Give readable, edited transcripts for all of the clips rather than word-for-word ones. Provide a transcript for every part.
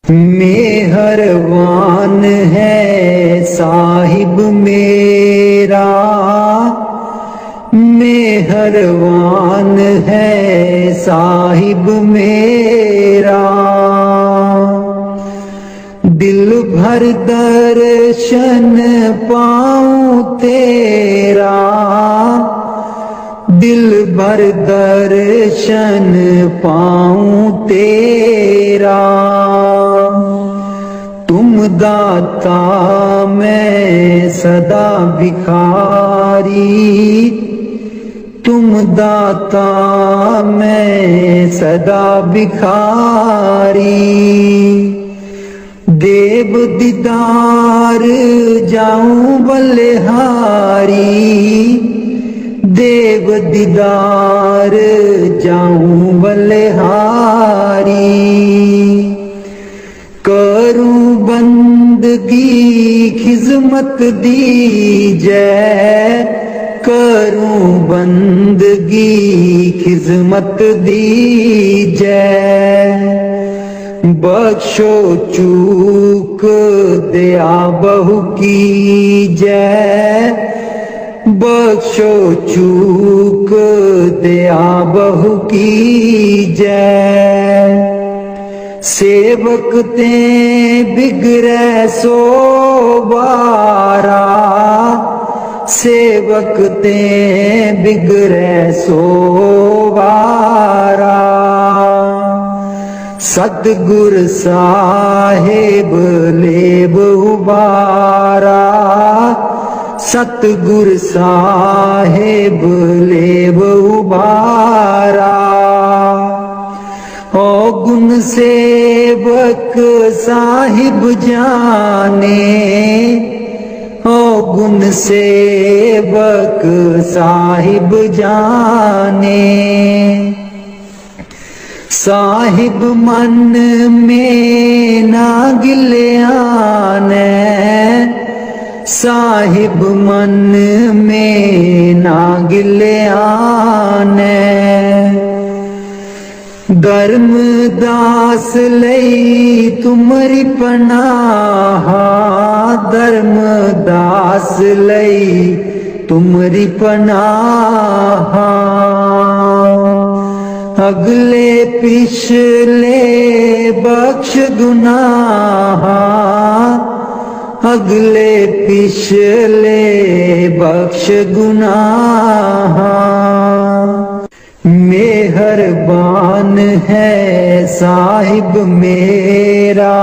मेहरबान है साहिब मेरा, मेहरबान है साहिब मेरा। दिल भर दर्शन पाऊं तेरा, दिल भर दर्शन पाऊं तेरा। तुम दाता मैं सदा भिखारी, तुम दाता मैं सदा भिखारी। देव दीदार जाऊं बलिहारी, देव दीदार जाऊं बलिहारी। करूं बंदगी खिजमत दीजै, करूं बंदगी खिजमत दीजै। बख्शो चूक दया बहु कीजै, बख्शो चूक दया बहु कीजै। सेवक ते बिगड़ै सो बारा, सेवक ते बिगड़ै सो बारा। सतगुर साहेब लेब उबारा, सतगुर साहेब लेब उबारा। ओ गुण सेवक साहिब जाने, ओ गुण सेवक साहिब जाने। साहिब मन में ना गिल्याने, साहिब मन में ना गिल्याने। धर्म दास लई तुमरी पनाह, धर्म दास लई तुमरी पनाह। अगले पिछले बख्श गुनाह, अगले पिछले बख्श गुनाह। मेहरबान है साहिब मेरा,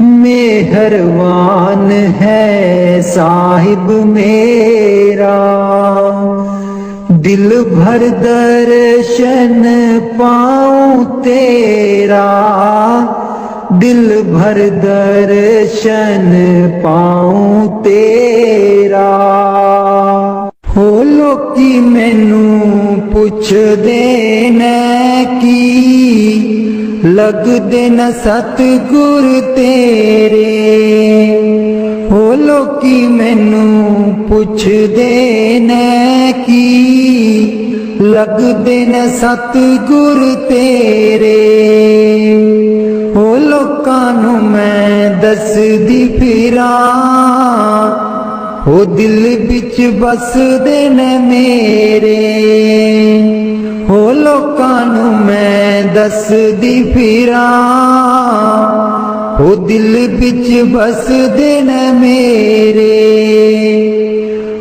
मेहरबान है साहिब मेरा। दिल भर दर्शन पाऊं तेरा, दिल भर दर्शन पाऊं तेरा। हो लोकी मैनू पुछदे ने की, लगदे न सतगुर तेरे। हो लोकी मैनू पुछदे ने की, लगदे न सतगुर तेरे। हो लोकां नू मैं दसदी फिरां, हो दिल बिच बसदे न मेरे। हो लोकां नू मैं दसदी फिरां, हो दिल बिच बसदे न मेरे।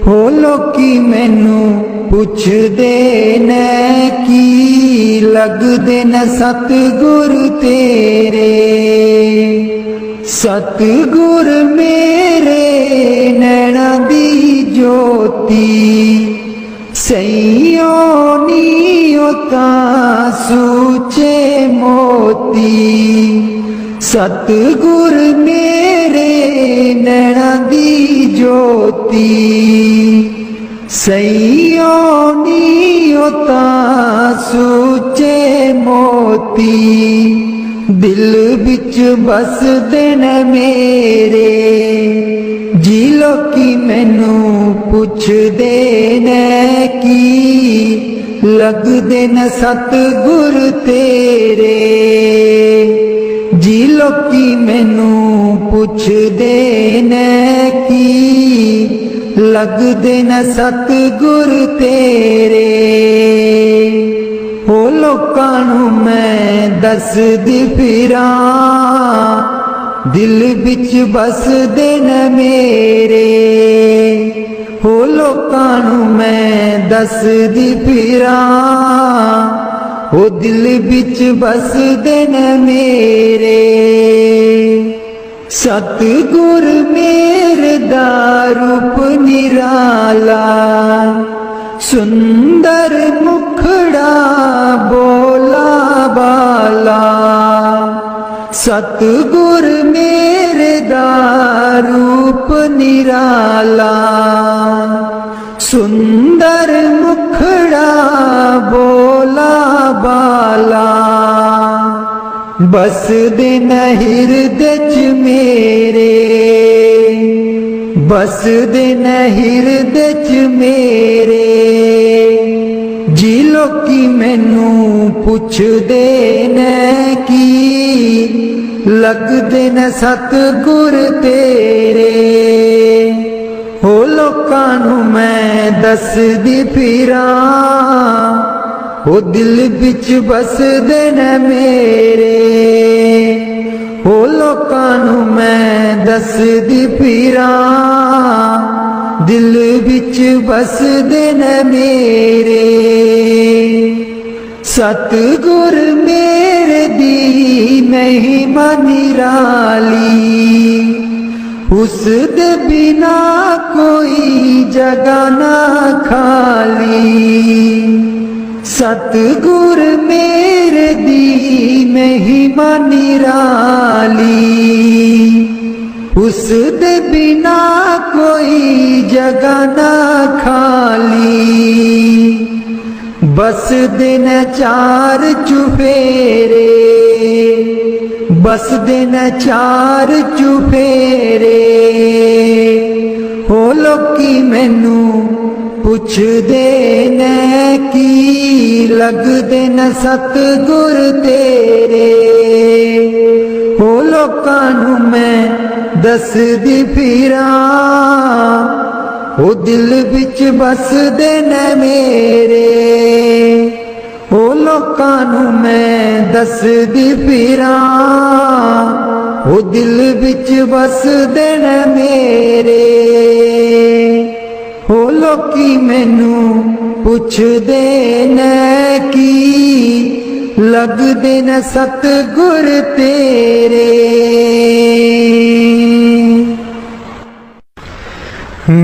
हो लोकी मैनू पुछदे न की, लगदे न सतगुर तेरे। सतगुर मेरे नैना दी ज्योति, सैयो नीओ तां सूचे मोती। सतगुर मेरे नैना दी ज्योति, सैयो नीओ तां सूचे मोती। दिल बिच बसदे न मेरे, जी लोकी मैनू पुछदे न की, लगदे न सतगुर तेरे। जी लोकी मैनू पुछदे ने की लगदे न सतगुर तेरे। ओ लोकां नू मैं दसदी फिरां दिल विच बसदे न मेरे। हो लोकां नू मैं दसदी फिरां ओ दिल विच बसदे न मेरे। सतगुर मेरे दा रूप निराला सुंदर मुखड़ा बोला बाला। सतगुर मेरे दा रूप निराला सुंदर मुखड़ा बोला बाला। बसदे न हिरदे च मेरे बसदे न हिरदे च मेरे। जी लोकी मैनू पुछदे ने की लगदे न सतगुर तेरे। हो लोकां नू मैं दसदी फिरां ओ दिल विच बसदे न मेरे। हो लोकां नू मैं दसदी फिरां दिल विच बसदे न मेरे। सतगुर मेरे दी महिमा निराली उस दे बिना कोई जगह ना खाली। सतगुर मेरे दी महिमा निराली उस दे बिना कोई जगह ना खाली। बस दिन चार चुफेरे बस दिन चार चुफेरे। हो लोकी मैनू पुछदे ने की लगदे न सतगुर तेरे। हो लोकां नू मैं दसदी फिरां ओ दिल विच बसदे न मेरे। ओ लोकां नू मैं दसदी फिरां ओ दिल विच बसदे न मेरे। ओ लोकी मैनू पुछदे ने की लगदे न सतगुर तेरे।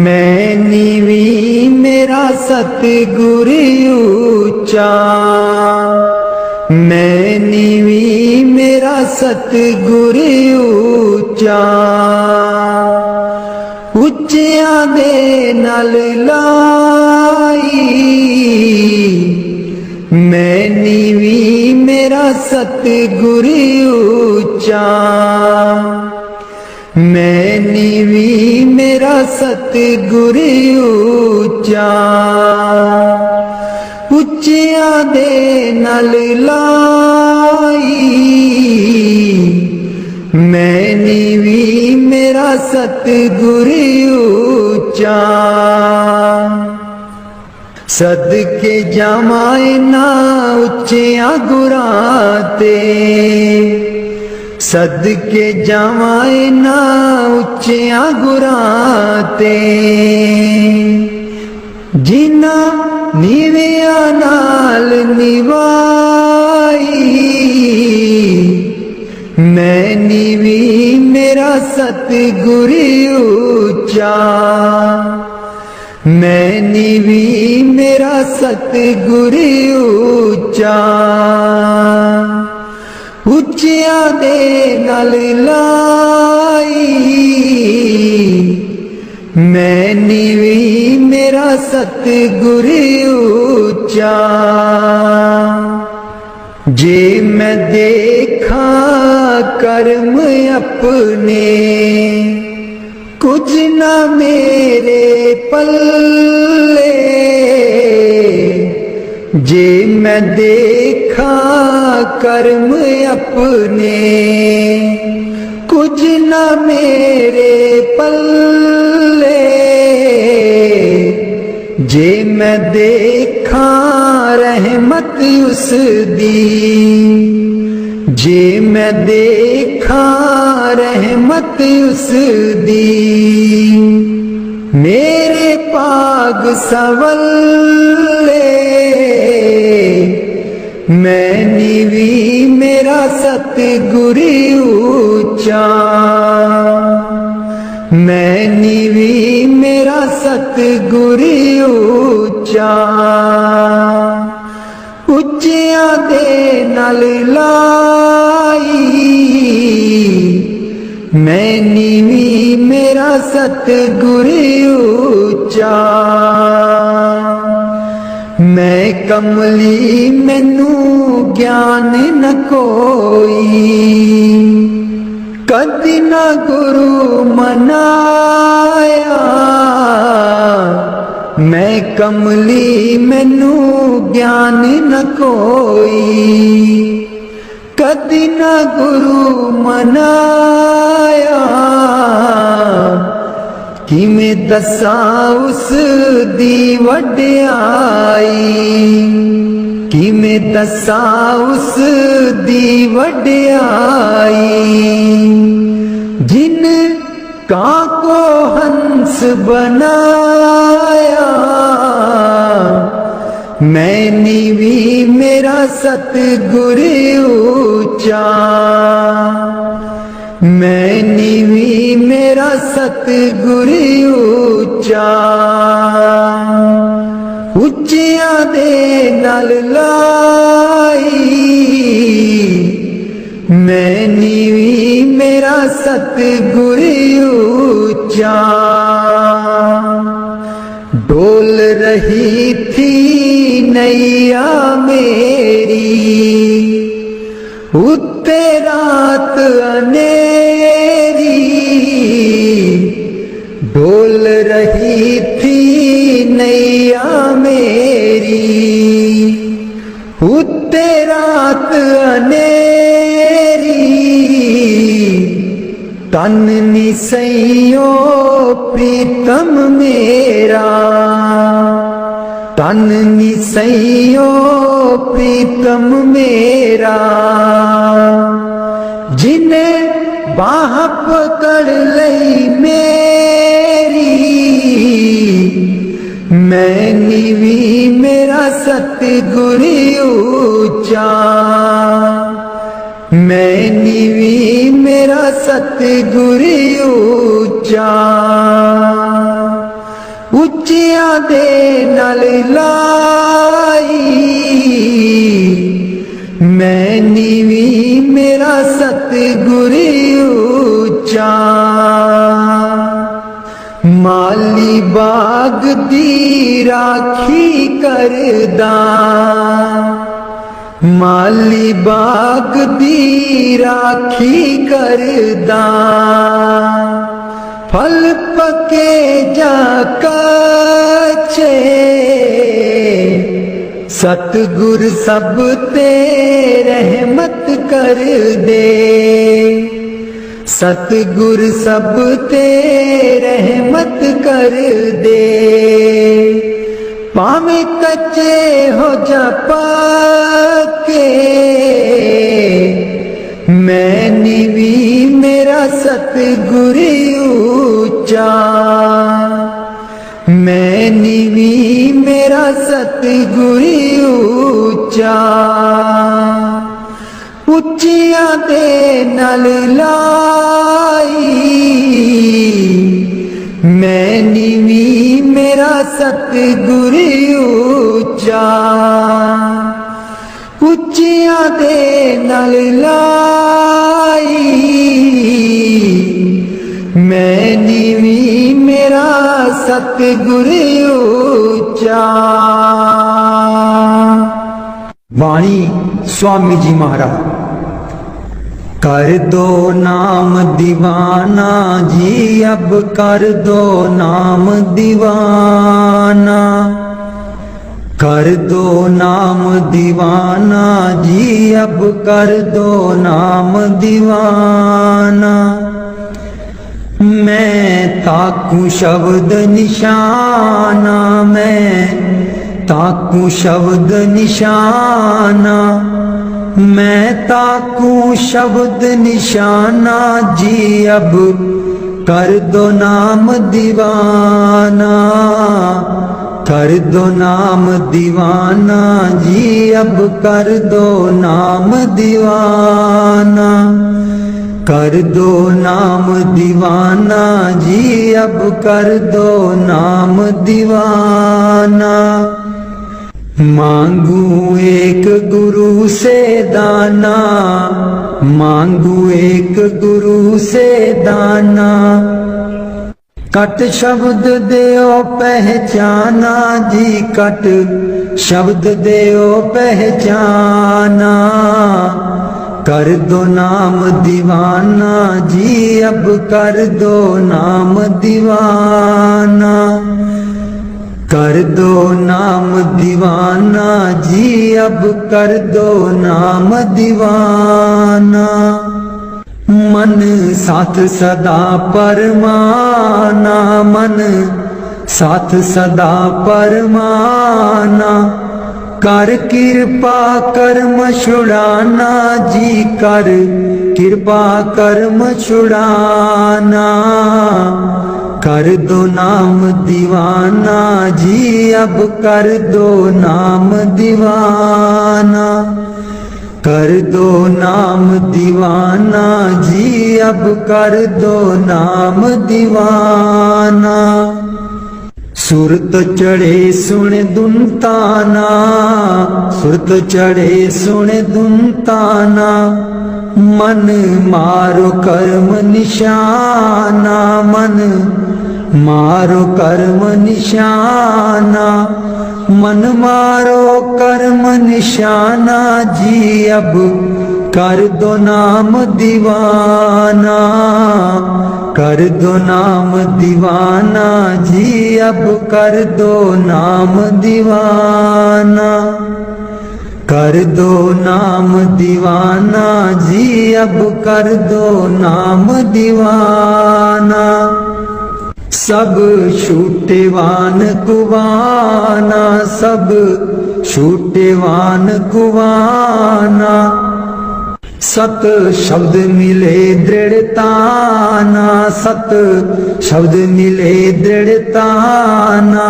मैं नीवी मेरा सतगुर ऊंचा मैं नीवी मेरा सतगुर ऊंचा। उच्चियां दे नाल लाई मैं नीवी मेरा सतगुर ऊंचा। मैं नीवी मेरा सतगुर ऊंचा। उच्चियां दे नाल लाई मैं नीवी मेरा सतगुर ऊंचा। सदके जावां ना उच्चियां गुरां ते सदके जावां ना उच्चियां गुरां ते। जिन्ना नीवियां नाल निभाई मैं नीवी मेरा सतगुर ऊंचा। मैं नीवी मेरा सतगुर ऊंचा। उच्चियां दे नाल लाई मैं नीवी मेरा सतगुर ऊंचा। जे मैं देखा कर्म अपने कुछ ना मेरे पल्ले। जे मैं देखा कर्म अपने कुछ न मेरे पल्ले जे मैं देखा रहमत उस दी, जे मैं देखा रहमत उस दी। मेरे पाग सवल्ले मैं नीवी मेरा सतगुर ऊंचा, मैं नीवी मेरा सतगुर ऊंचा। ਉੱਚਿਆਂ ਦੇ ਨਾਲ ਲਾਈ ਮੈਂ ਨੀਵੀਂ ਮੇਰਾ ਸਤਿਗੁਰ ਉੱਚਾ। ਮੈਂ ਕਮਲੀ ਮੈਨੂੰ ਗਿਆਨ ਨ ਕੋਈ, ਕਦੀ ਨਾ ਗੁਰੂ ਮਨਾਇਆ। मैं कमली मैनू ज्ञान न कोई, कदी न गुरु मनाया। किवें दसा उस दी वड्याई, किवें दसा उस दी वड्याई। जिन कां को हंस बनाया मैं नीवी मेरा सतगुर ऊंचा, मैं नीवी मेरा सतगुर ऊंचा। ਉੱਚਿਆਂ ਦੇ ਨਾਲ ਲਾਈ मैं नीवी मेरा सतगुर ऊंचा। डोल रही थी नैया मेरी उत्ते रात अनेरी, डोल रही थी नैया मेरी उत्ते रात अनेरी। तन निसैयो प्रीतम मेरा, तन निसैयो प्रीतम मेरा। जिन्हें बाह पकड़ लई मेरी मैं नीवी मेरा सतगुर ऊंचा, मैं नीवी मेरा सतगुर ऊंचा। ਉੱਚਿਆਂ ਦੇ ਨਾਲ ਲਾਈ ਮੈਂ ਨੀਵੀਂ ਮੇਰਾ ਸਤਿਗੁਰ ਉੱਚਾ। ਮਾਲੀ ਬਾਗ ਦੀ ਰਾਖੀ ਕਰਦਾ, ਮਾਲੀ ਬਾਗ ਦੀ ਰਾਖੀ ਕਰਦਾ। फल पके जा कच्चे सतगुर सब ते रहमत कर दे, सतगुर सब ते रहमत कर दे। भावे कच्चे हो जा पक्के मैं नीवी मेरा सतगुर ऊंचा, मैं नीवी मेरा सतगुर ऊंचा। ਉੱਚਿਆਂ ਦੇ ਨਾਲ ਲਾਈ मैं नीवी मेरा सतगुर ऊंचा। ਉੱਚਿਆਂ ਦੇ ਨਾਲ ਲਾਈ मैं नीवी मेरा सतगुर ऊंचा। वाणी स्वामी जी महाराज। कर दो नाम दीवाना जी अब कर दो नाम दीवाना, कर दो नाम दीवाना जी अब कर दो नाम दीवाना। ताकू शब्द निशाना, मैं ताकू शब्द निशाना, मैं ताकू शब्द निशाना जी अब कर दो नाम दीवाना, कर दो नाम दीवाना जी अब कर दो नाम दीवाना, कर दो नाम दीवाना जी अब कर दो नाम दीवाना। मांगू एक गुरु से दाना, मांगू एक गुरु से दाना, कट शब्द देओ पहचाना जी कट शब्द देओ पहचाना, कर दो नाम दीवाना जी अब कर दो नाम दीवाना, कर दो नाम दीवाना जी अब कर दो नाम दीवाना। मन साथ सदा परमाना, मन साथ सदा परमाना, कर कृपा कर्म छुड़ाना जी कर कृपा कर्म छुड़ाना, कर दो नाम दीवाना जी अब कर दो नाम दीवाना, कर दो नाम दीवाना जी अब कर दो नाम दीवाना। सुरत चढ़े सुन दुनताना, सुरत चढ़े सुन दुनताना, मन मारो कर्म निशाना, मन मारो कर्म निशाना, मन मारो कर्म निशाना जी अब कर दो नाम दीवाना, कर दो नाम दीवाना जी अब कर दो नाम दीवाना, कर दो नाम दीवाना जी अब कर दो नाम दीवाना। सब छूटेवान कुवाना, सब छूटेवान कुवाना, सत शब्द मिले दृढ़ताना, सत शब्द मिले दृढ़ताना,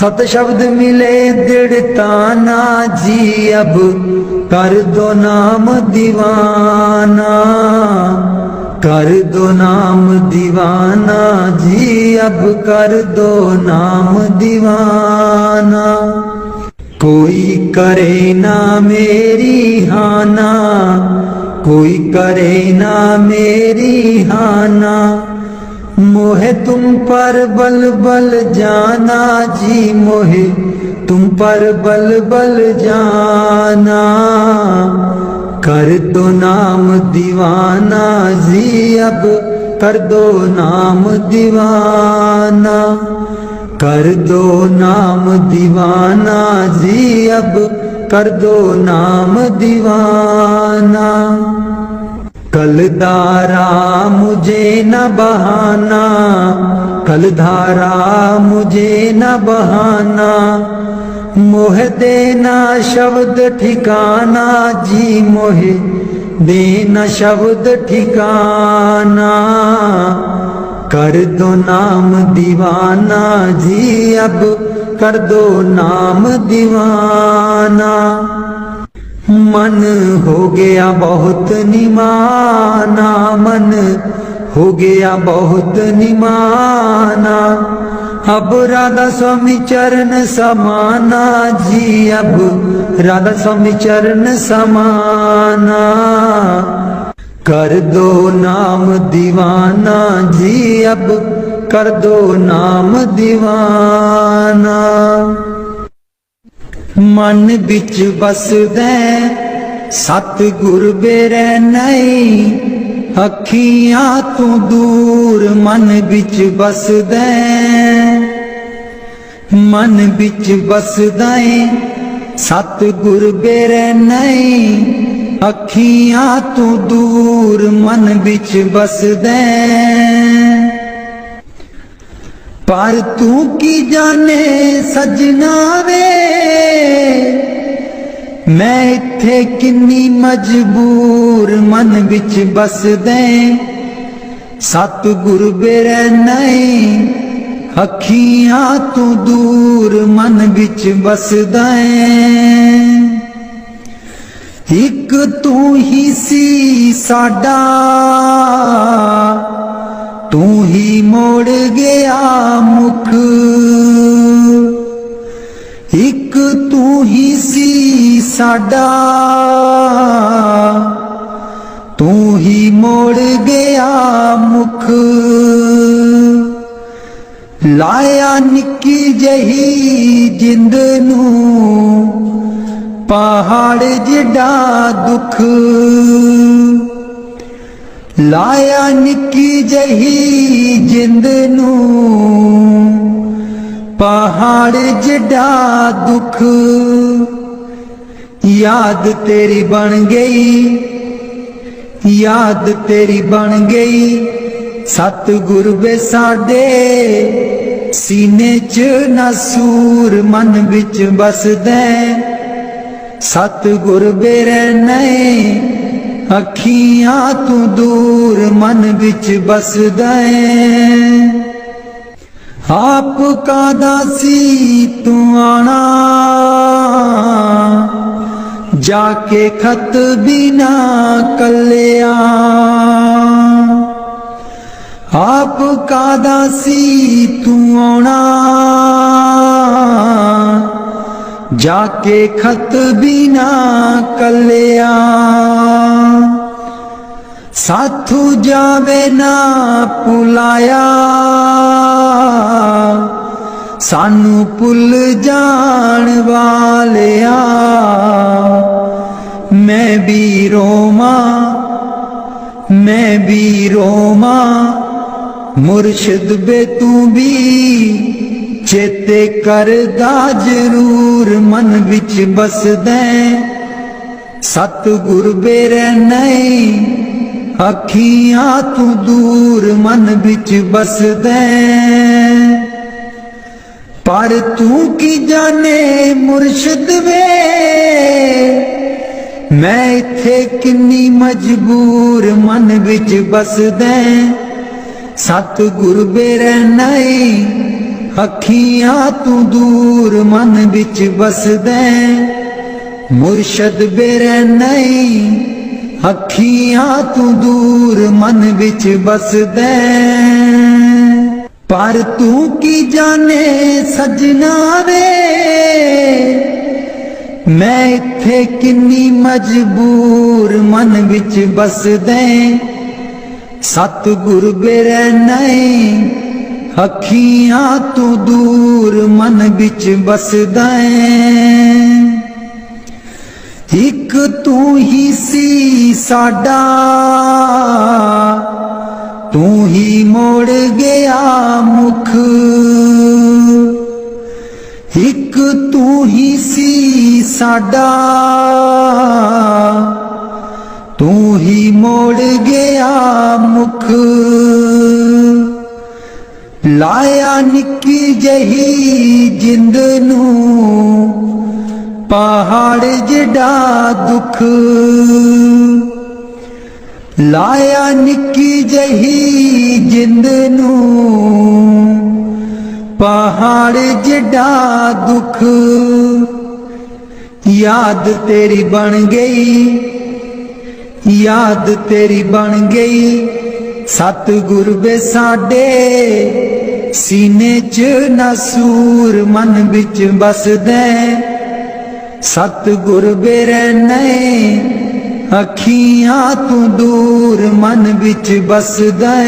सत शब्द मिले दृढ़ताना जी अब कर दो नाम दीवाना, कर दो नाम दीवाना जी अब कर दो नाम दीवाना। कोई करे ना मेरी हाना, कोई करे ना मेरी हाना, मोहे तुम पर बल बल जाना जी मोहे तुम पर बल बल जाना, कर दो नाम दीवाना जी अब कर दो नाम दीवाना, कर दो नाम दीवाना जी अब कर दो नाम दीवाना। कल धारा मुझे न बहाना, कल धारा मुझे न बहाना, मोह देना शब्द ठिकाना जी मोहे देना शब्द ठिकाना, कर दो नाम दीवाना जी अब कर दो नाम दीवाना। मन हो गया बहुत निमाना, मन हो गया बहुत निमाना, अब राधा स्वामी चरण समाना जी अब राधा स्वामी चरण समाना, कर दो नाम दीवाना जी अब कर दो नाम दीवाना। मन बिच बसदे सतगुर बेरै नहीं, अखियां तू दूर मन बिच बसदे, मन बिच बसदे सतगुर बेरै नहीं, अखियां तू दूर मन बिच बसदे, पर तू की जाने सजना वे मैं इत्थे किन्नी मजबूर मन विच बस दे सतगुर बेरे नहीं अखियां तू दूर मन विच बसदा है। एक तू ही सी साडा तू ही मोड़ गया मुख एक तू ही सी साडा तू ही मोड़ गया मुख लाया निक्की जही जिंद नू पहाड़ जिडा दुख लाया निक्की जही जिंद नू पहाड़ जिडा दुख याद तेरी बन गई याद तेरी बन गई सतगुर वे साडे सीने च नसूर मन विच बसदे सतगुर बेरे नहीं अखियां तू दूर मन विच बसदे आप का दासी तू आना जाके खत बिना कलिया आप का दासी तू आना जाके खत बिना कलिया साथू जावे ना पुलाया सानू पुल जान वालिया मैं भी रोमा मुर्शिद बे तू भी चेते करदा जरूर मन विच बसदे सतगुर बेरे नहीं अखियां तू दूर मन विच बसदे पर तू की जाने मुर्शिद वे मैं इत्थे किन्नी मजबूर मन विच बसदे सतगुर बेरे नहीं अखियां तू दूर मन विच बसदे मुर्शद बेरे नहीं अखियां तू दूर मन विच बसदे पर तू की जाने सजना वे मैं इत्थे किन्नी मजबूर मन विच बसदे सतगुर बेरे नहीं अखियां तू दूर मन विच बसदा एक तू ही सी साडा तू ही मोड़ गया मुख एक तू ही सी साडा तू ही मोड़ गया मुख लाया निक्की जही जिंद नू पहाड़ जिडा दुख लाया निक्की जही जिंद नू पहाड़ जिडा दुख याद तेरी बन गई याद तेरी बन गई सतगुर वे साडे सीने च नसूर मन विच बसदे सतगुर बेरे नहीं अखियां तू दूर मन विच बसदे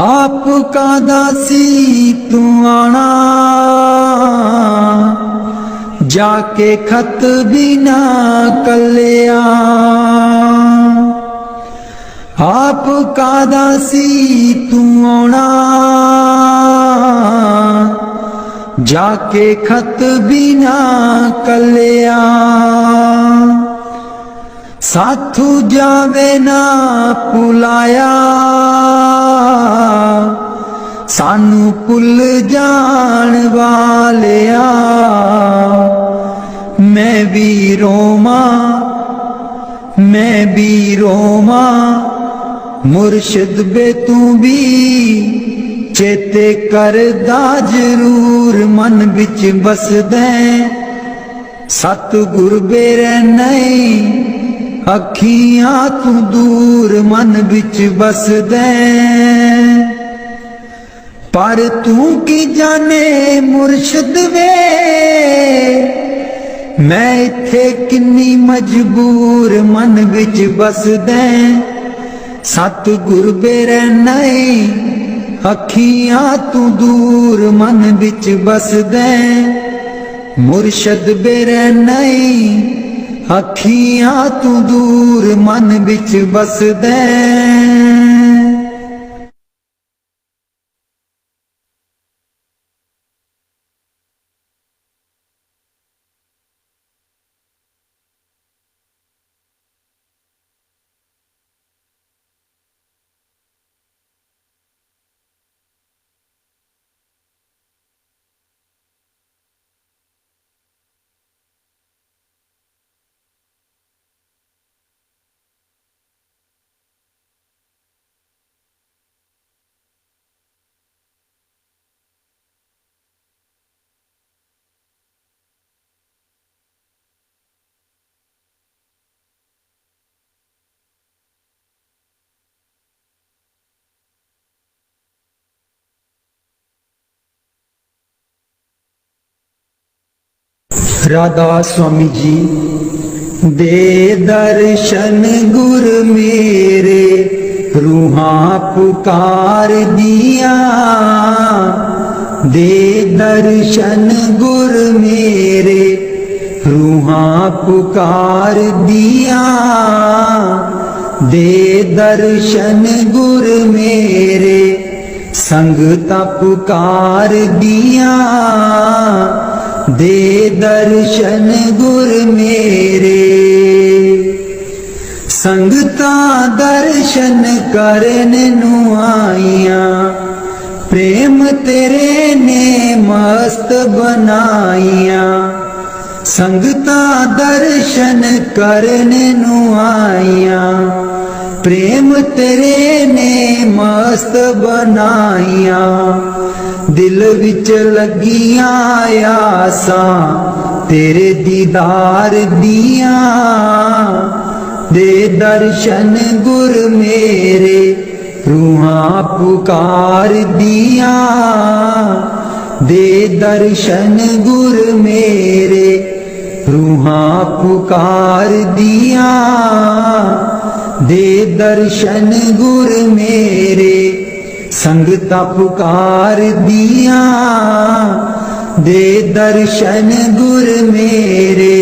आप का दासी तू आना जाके खत बिना कलिया आप का दासी तू आना जाके खत बिना कलिया साथू जावे ना पुलाया सानू भुल जान वालिया मैं भी रोमा मुर्शिद बे तू भी चेते करदा जरूर मन बिच बसदे सतगुर बेरे नहीं अखियां तू दूर मन बिच बसदे पर तू की जाने मुर्शिद वे मैं इत्थे किन्नी मजबूर मन बिच बसदे सतगुर बेरे नहीं अखियां तू दूर मन बिच बसदे मुर्शिद बेरे नहीं अखियां तू दूर मन बिच बसदे राधा स्वामी जी दे दर्शन गुर मेरे रूहां पुकार दिया दे दर्शन गुर मेरे रूहां पुकार दिया दे दर्शन गुर मेरे संगता पुकार दिया दे दर्शन गुर मेरे संगता दर्शन करने नू आईया प्रेम तेरे ने मस्त बनाईया संगता दर्शन करने नू आईया प्रेम तेरे ने मस्त बनाईया दिल विच लगिया आसां तेरे दीदार दिया दे दर्शन गुर मेरे रूहां पुकार दिया दे दर्शन गुर मेरे रूहां पुकार दिया दे दर्शन गुर मेरे संगता पुकार दिया दे दर्शन गुर मेरे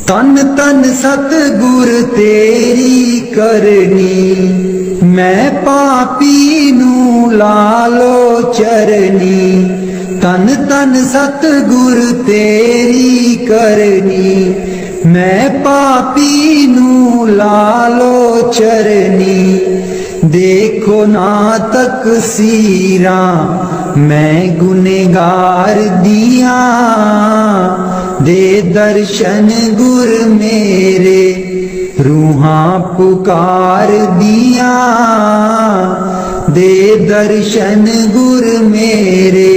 तन तन सतगुर तेरी करनी मैं पापी नू लालो चरनी तन तन सतगुर तेरी करनी मैं पापी नू लालो चरनी देखो ना तक सीरा मैं गुनेगार दिया दे दर्शन गुर मेरे रूहां पुकार दिया दे दर्शन गुर मेरे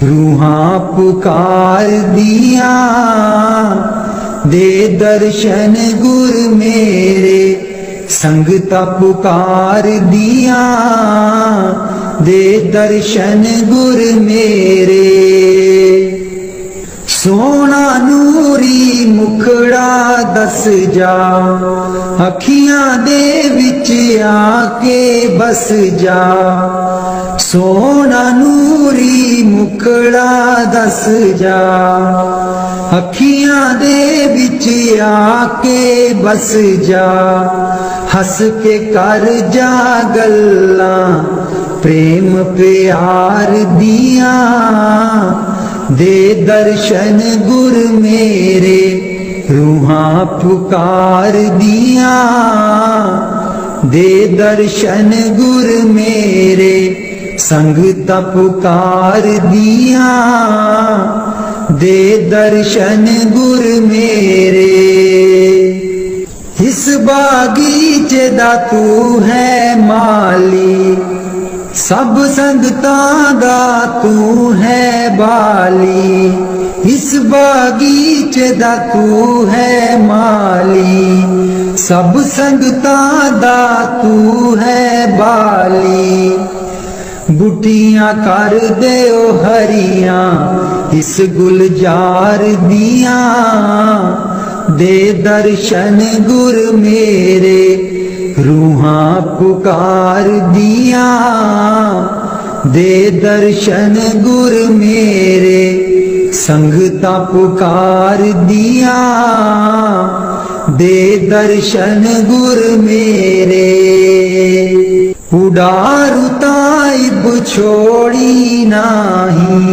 रूहां पुकार दिया दे दर्शन गुर मेरे संगता पुकार दिया दे दर्शन गुर मेरे सोना नूरी मुखड़ा दस जा अखियां दे विच आके बस जा सोना नूरी मुखड़ा दस जा अखियां दे विच आके बस जा हस के कर जा गल्लां प्रेम प्यार दिया दे दर्शन गुर मेरे रूहां पुकार दिया दे दर्शन गुर मेरे संगता पुकार दिया, दे दर्शन गुर मेरे। इस बागीचे दा तू है माली, सब संगतां दा तू है बाली। इस बागीचे दा तू है माली, सब संगतां दा तू है बाली। बुटियां कर देओ हरियां इस गुलजार दियां, दे दर्शन गुर मेरे रूहां पुकार दियां, दे दर्शन गुर मेरे संगता पुकार दियां, दे दर्शन गुर मेरे। उडारू ताइब छोड़ी नाही,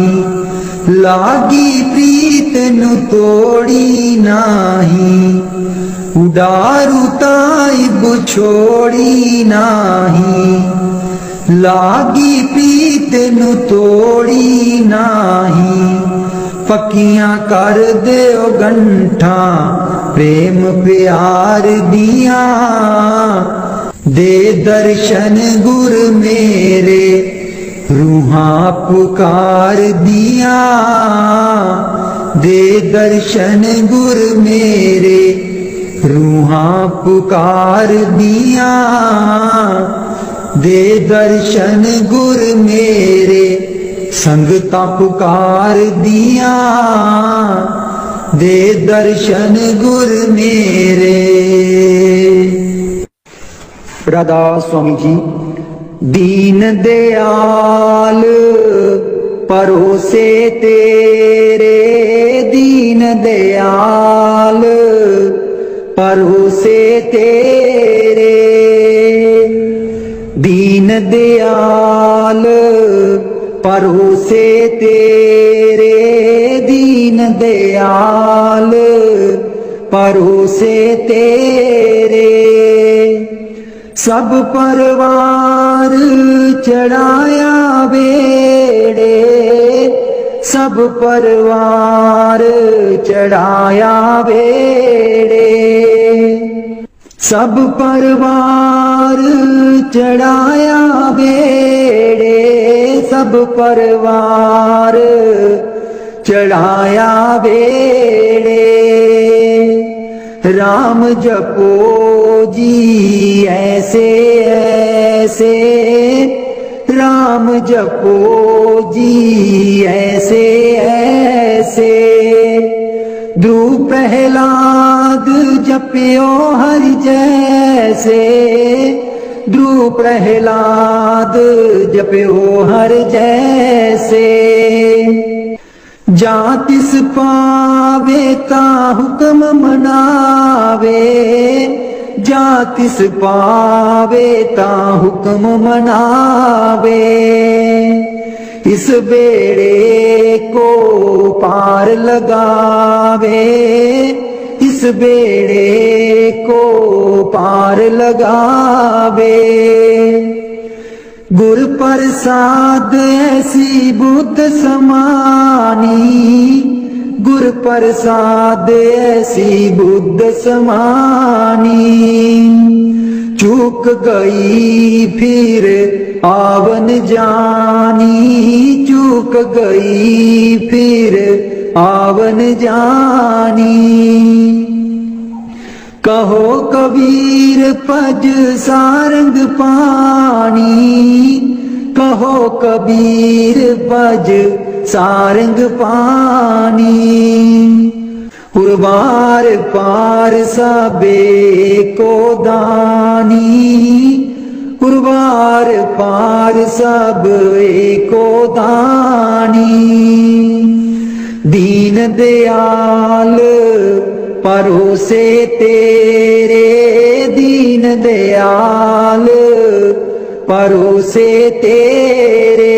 लागी प्रीत नु तोड़ी नाही। उडारू ताइब छोड़ी नाही, लागी प्रीत नु तोड़ी नाही। पक्कियां कर देओ गंठा प्रेम प्यार दिया, दे दर्शन गुर मेरे रूहां पुकार दिया, दे दर्शन गुर मेरे रूहां पुकार दिया, दे दर्शन गुर मेरे संगता पुकार दिया, दे दर्शन गुर मेरे। राधा स्वामी जी। दीन दयाल परोसे तेरे, दीन दयाल परोसे तेरे। दीन दयाल परोसे तेरे, दीन दयाल परोसे तेरे। सब परवार चढ़ाया बेड़े, सब परवार चढ़ाया बेड़े। सब परवार चढ़ाया बेड़े, सब परवार चढ़ाया बेड़े। राम जपो जी ऐसे ऐसे, राम जपो जी ऐसे ऐसे। ध्रुव प्रहलाद जपियो हरि जैसे, ध्रुव प्रहलाद जपियो हर जैसे। जा तिस पावे ता हुक्म मनावे, जा तिस पावे ता हुक्म मनावे। इस बेड़े को पार लगावे, इस बेड़े को पार लगावे। गुर प्रसाद ऐसी बुद्ध समानी, गुर प्रसाद ऐसी बुद्ध समानी। चूक गई फिर आवन जानी, चूक गई फिर आवन जानी। कहो कबीर पज सारंग पानी, कहो कबीर पज सारंग पानी। उर्वार पार सबे को दानी, उर्वार पार सब को दानी। दीन दयाल परोसे तेरे, दीन दयाल परोसे तेरे।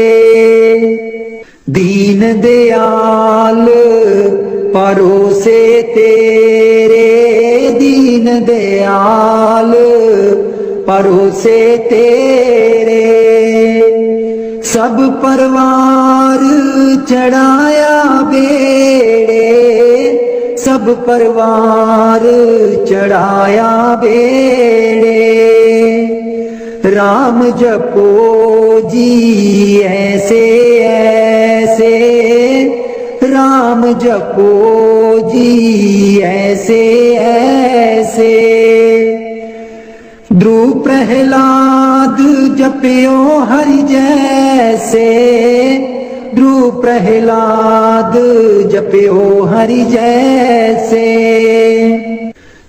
दीन दयाल परोसे तेरे, दीन दयाल भरोसे तेरे। सब परवार चढ़ाया बेड़े, सब परवार चढ़ाया बेड़े। राम जपो जी ऐसे ऐसे, राम जपो जी ऐसे ऐसे। ध्रुव प्रहलाद जपियो हरि जैसे, ध्रुव प्रहलाद जपियो हरि जैसे।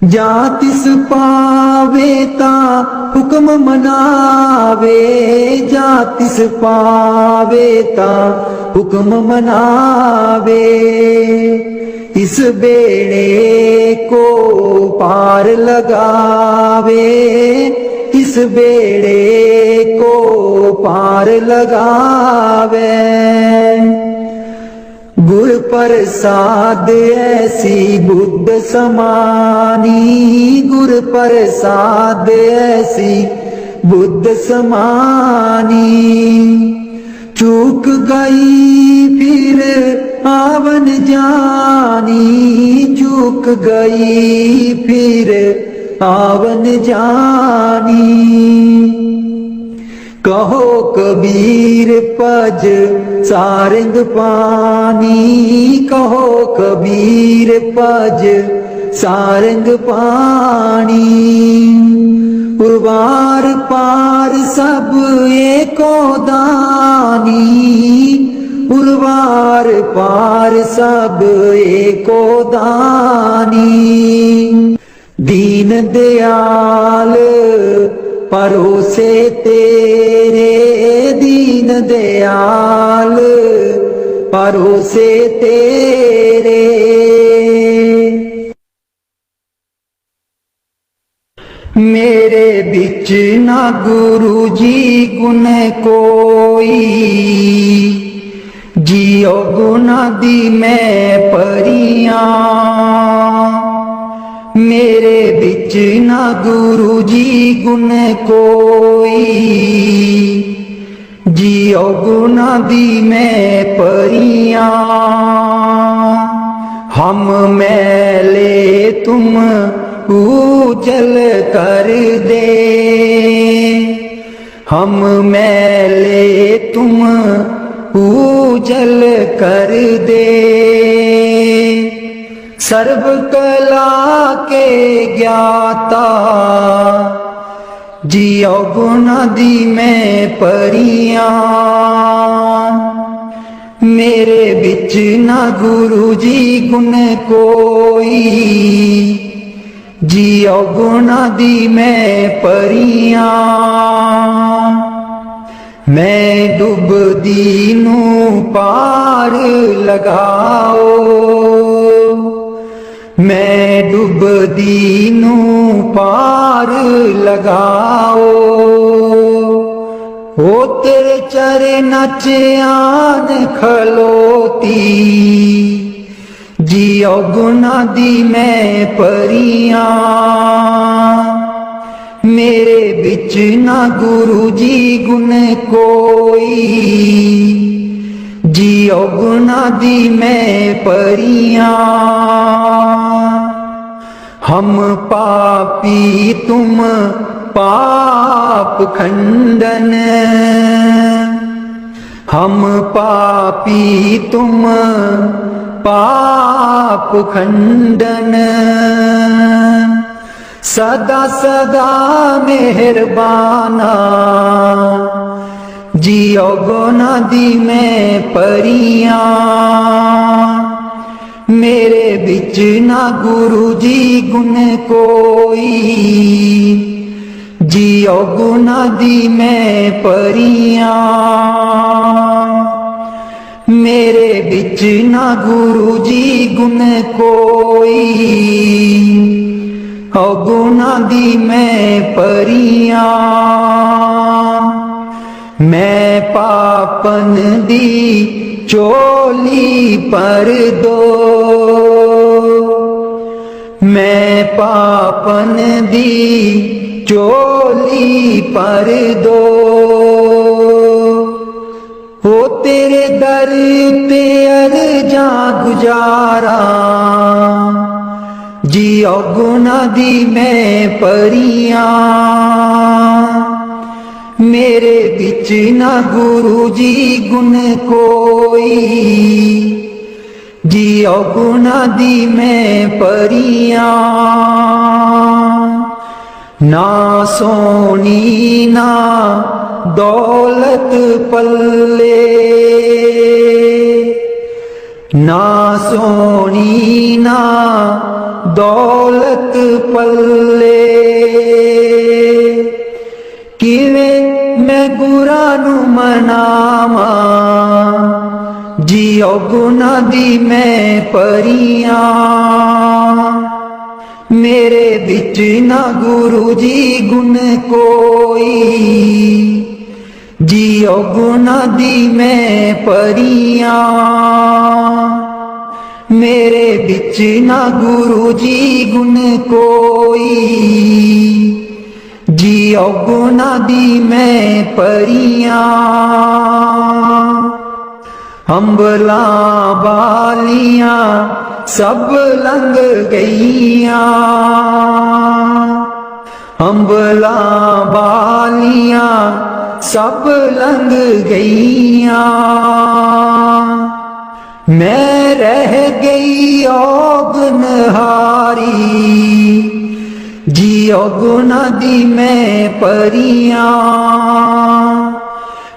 जा तिस पावे ता हुक्म मनावे, जा तिस पावे ता हुक्म मनावे। इस बेड़े को पार लगावे, इस बेड़े को पार लगावे। गुर प्रसाद ऐसी बुद्ध समानी, गुर प्रसाद ऐसी बुद्ध समानी। चूक गई फिर आवन जानी, चूक गई फिर आवन जानी। कहो कबीर पज सारंग पानी, कहो कबीर पज सारंग पानी। उर्वार पार सब एको दानी, उर्वार पार सब एको दानी। दीन दयाल परोसे तेरे, दीन दयाल परोसे तेरे। मेरे बिच ना गुरु जी गुण कोई, जियो गुना दी मैं परियां। मेरे बिच ना गुरु जी गुण कोई, जियो गुना दी मैं परियां। हम मैले तुम उजल कर दे, हम मैले तुम उजल कर दे। सर्व कला के ज्ञाता, जियो गुना दी मैं परियां। मेरे बिच ना गुरु जी गुण कोई, जियो गुना दी मैं परियां। मैं डुबदी नू पार लगाओ, मैं डुबदी नू पार लगाओ। ओ तेरे चरण च आन खलोती, जियो गुना दी मैं परियां। मेरे बिच ना गुरु जी गुण कोई, जियो गुना दी मैं परियां। हम पापी तुम पाप खंडन, हम पापी तुम पाप खंडन। सदा सदा मेहरबाना, जियो गुना दी मैं परियां। मेरे बिच ना गुरु जी गुण कोई, जियो गुना दी मैं परियां। मेरे बिच ना गुरु जी गुण कोई, गुना दी मैं परियां। मैं पापन दी चोली पर दो, मैं पापन दी चोली पर दो। हो तेरे दर ते अर्जा गुजारा, जियो गुना दी मैं परियां। मेरे बिच ना गुरु जी गुण कोई, जियो गुना दी मैं परियां। ना सोनी ना दौलत पल्ले, ना सोनी ना दौलत पल्ले। किवें मैं गुरा नू मनावा, जियो गुना दी मैं परियां। मेरे बिच ना गुरु जी गुण कोई, जियो गुना दी मैं परियां। मेरे बिच ना गुरु जी गुण कोई, जियो गुना दी मैं परियां। अंबला बालियां सब लंघ गईयां, अंबला बालियां सब लंघ गईयां। मैं रह गई औगनहारी, जियो गुना दी मैं परियां।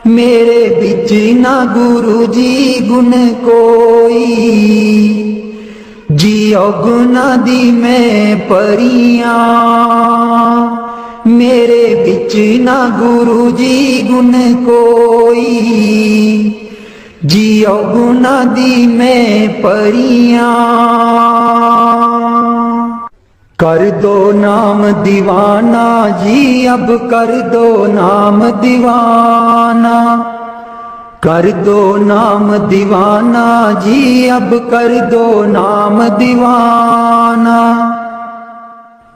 मेरे बिच ना गुरु जी गुण कोई, जियो गुना दी मैं परियां। मेरे बिच ना गुरु जी गुण कोई, जियो गुना दी मैं परियां। कर दो नाम दीवाना जी, अब कर दो नाम दीवाना। कर दो नाम दीवाना जी, अब कर दो नाम दीवाना।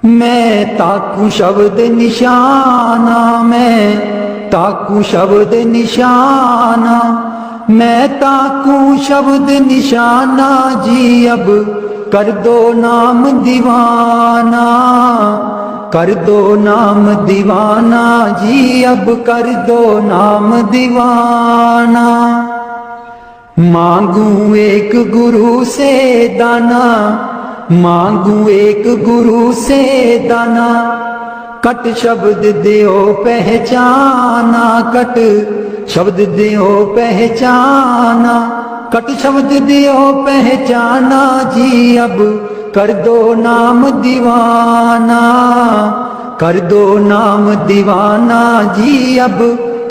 मैं ताकू शब्द निशाना, मैं ताकू शब्द निशाना। मैं ताकू शब्द निशाना जी, अब कर दो नाम दीवाना। कर दो नाम दीवाना जी, अब कर दो नाम दीवाना। मांगू एक गुरु से दाना, मांगू एक गुरु से दाना। कट शब्द दियो पहचाना, कट शब्द दियो पहचाना। कट शब्द दियो पहचाना जी, अब कर दो नाम दीवाना। कर दो नाम दीवाना जी, अब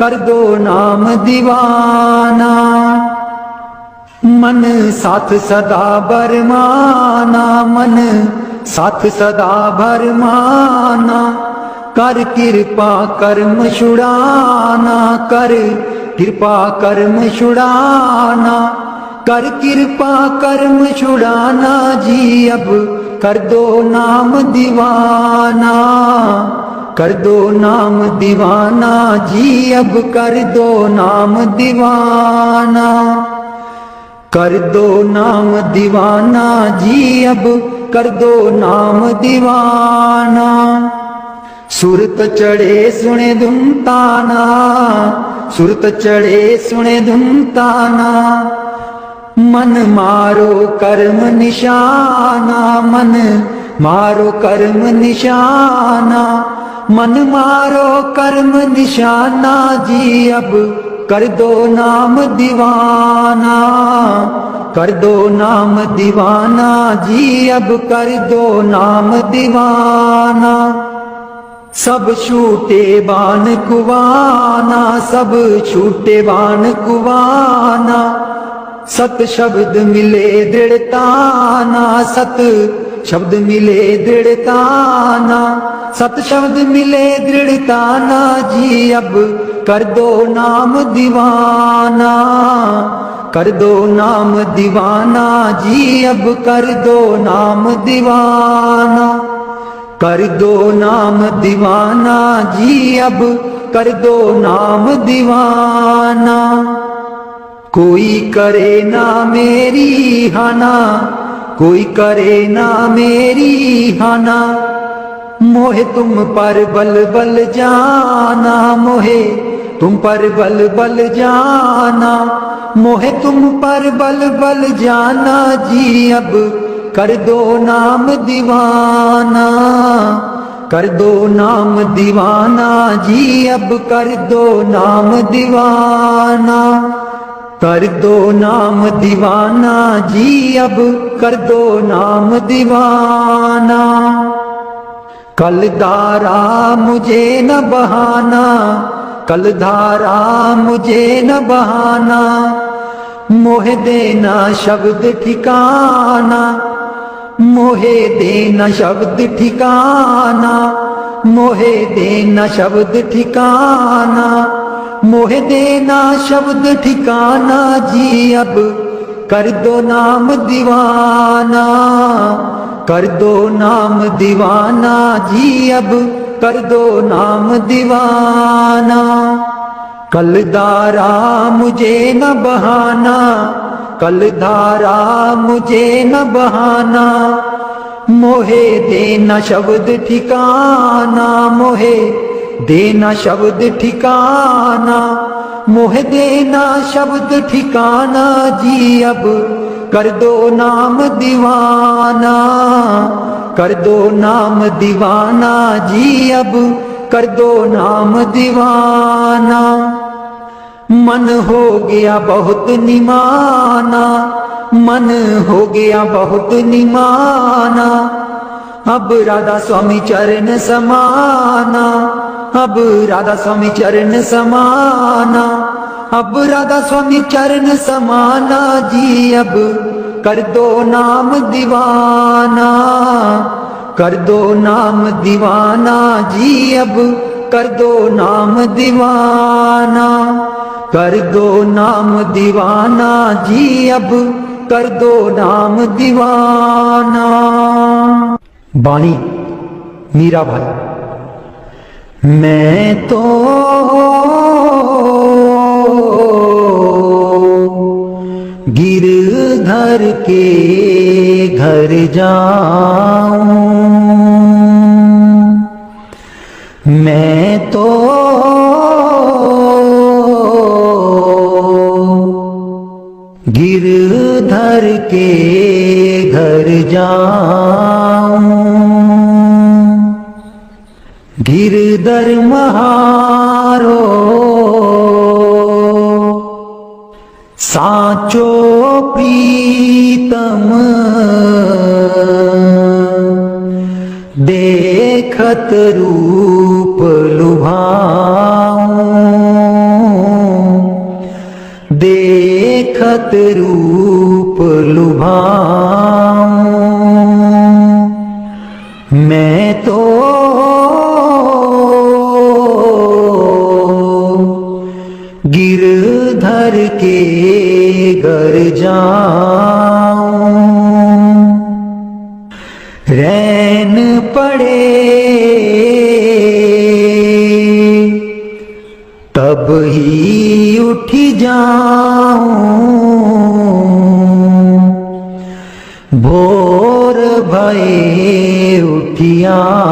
कर दो नाम दीवाना। मन साथ सदा बरमाना, मन साथ सदा भरमाना। कर कृपा कर्म छुड़ाना, कर कृपा कर्म छुड़ाना। कर कृपा कर्म छुड़ाना जी, अब कर दो नाम दीवाना। कर दो नाम दीवाना जी, अब कर दो नाम दीवाना। कर दो नाम दीवाना जी, अब कर दो नाम दीवाना। सुरत चढ़े सुने धुन ताना, सुरत चढ़े सुने धुन ताना। मन मारो कर्म निशाना, मन मारो कर्म निशाना। मन मारो कर्म निशाना जी, अब कर दो नाम दीवाना। कर दो नाम दीवाना जी, अब कर दो नाम दीवाना। सब छूटे बान कुवाना, सब छूटे बान कुवाना। सत शब्द मिले दृढ़ताना, सत शब्द मिले दृढ़ताना। सत शब्द मिले दृढ़ताना जी, अब कर दो नाम दीवाना। कर दो नाम दीवाना जी, अब कर दो नाम दीवाना। कर दो नाम दीवाना जी, अब कर दो नाम दीवाना। कोई करे ना मेरी हाना, कोई करे ना मेरी हाना। मोहे तुम पर बल बल जाना, मोहे तुम पर बल बल जाना। मोहे तुम पर बल बल जाना जी, अब कर दो नाम दीवाना। कर दो नाम दीवाना जी, अब कर दो नाम दीवाना। कर दो नाम दीवाना जी, अब कर दो नाम दीवाना। कल धारा मुझे न बहाना, कल धारा मुझे न बहाना। मोहे देना शब्द ठिकाना, मोहे देना शब्द ठिकाना। मोहे देना शब्द ठिकाना, मोहे देना शब्द ठिकाना जी, अब कर दो नाम दीवाना। कर दो नाम दीवाना जी, अब कर दो नाम दीवाना। कल धारा मुझे न बहाना, कल धारा मुझे न बहाना। मोहे देना शब्द ठिकाना, मोहे देना शब्द ठिकाना। मोहे देना शब्द ठिकाना जी, अब कर दो नाम दीवाना। कर दो नाम दीवाना जी, अब कर दो नाम दीवाना। मन हो गया बहुत निमाना, मन हो गया बहुत निमाना। अब राधा स्वामी चरण समाना, अब राधा स्वामी चरण समाना। अब राधा स्वामी चरण समाना जी, अब कर दो नाम दीवाना। कर दो नाम दीवाना जी, अब कर दो नाम दीवाना। कर दो नाम दीवाना जी, अब कर दो नाम दीवाना। बाणी मीरा भाई। मैं तो गिरधर के घर जाऊं, मैं तो गिरधर के घर जाऊं। गिरधर महारो साचो प्रीतम, देखत रूप लुभाऊं, देखत रूप लुभाऊं। मैं तो गिरधर के घर जाऊं। रैन पड़े तब ही उठ जाऊं, भोर भये उठियाऊं,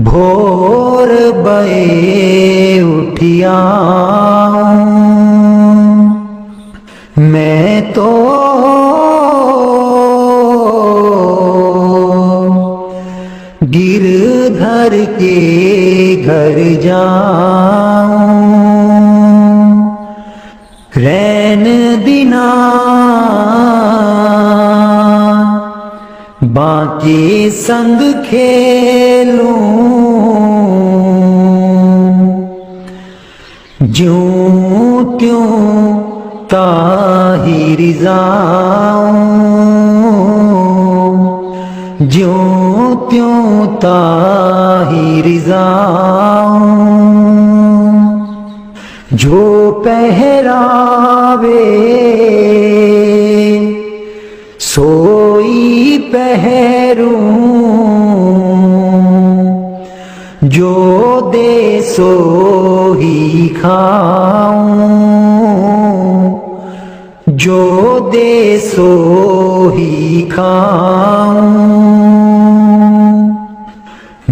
भोर भये उठियाऊं। मैं तो गिरधर के घर जाऊं। रैन दिना बाकी संग खेलूं, ज्यों त्यों ताहिर जाऊं, ज्यों त्यों ताहिर जाऊं। जो पहरावे सोई पहरूं, जो दे सो ही खाऊं, जो दे सो ही खाऊं।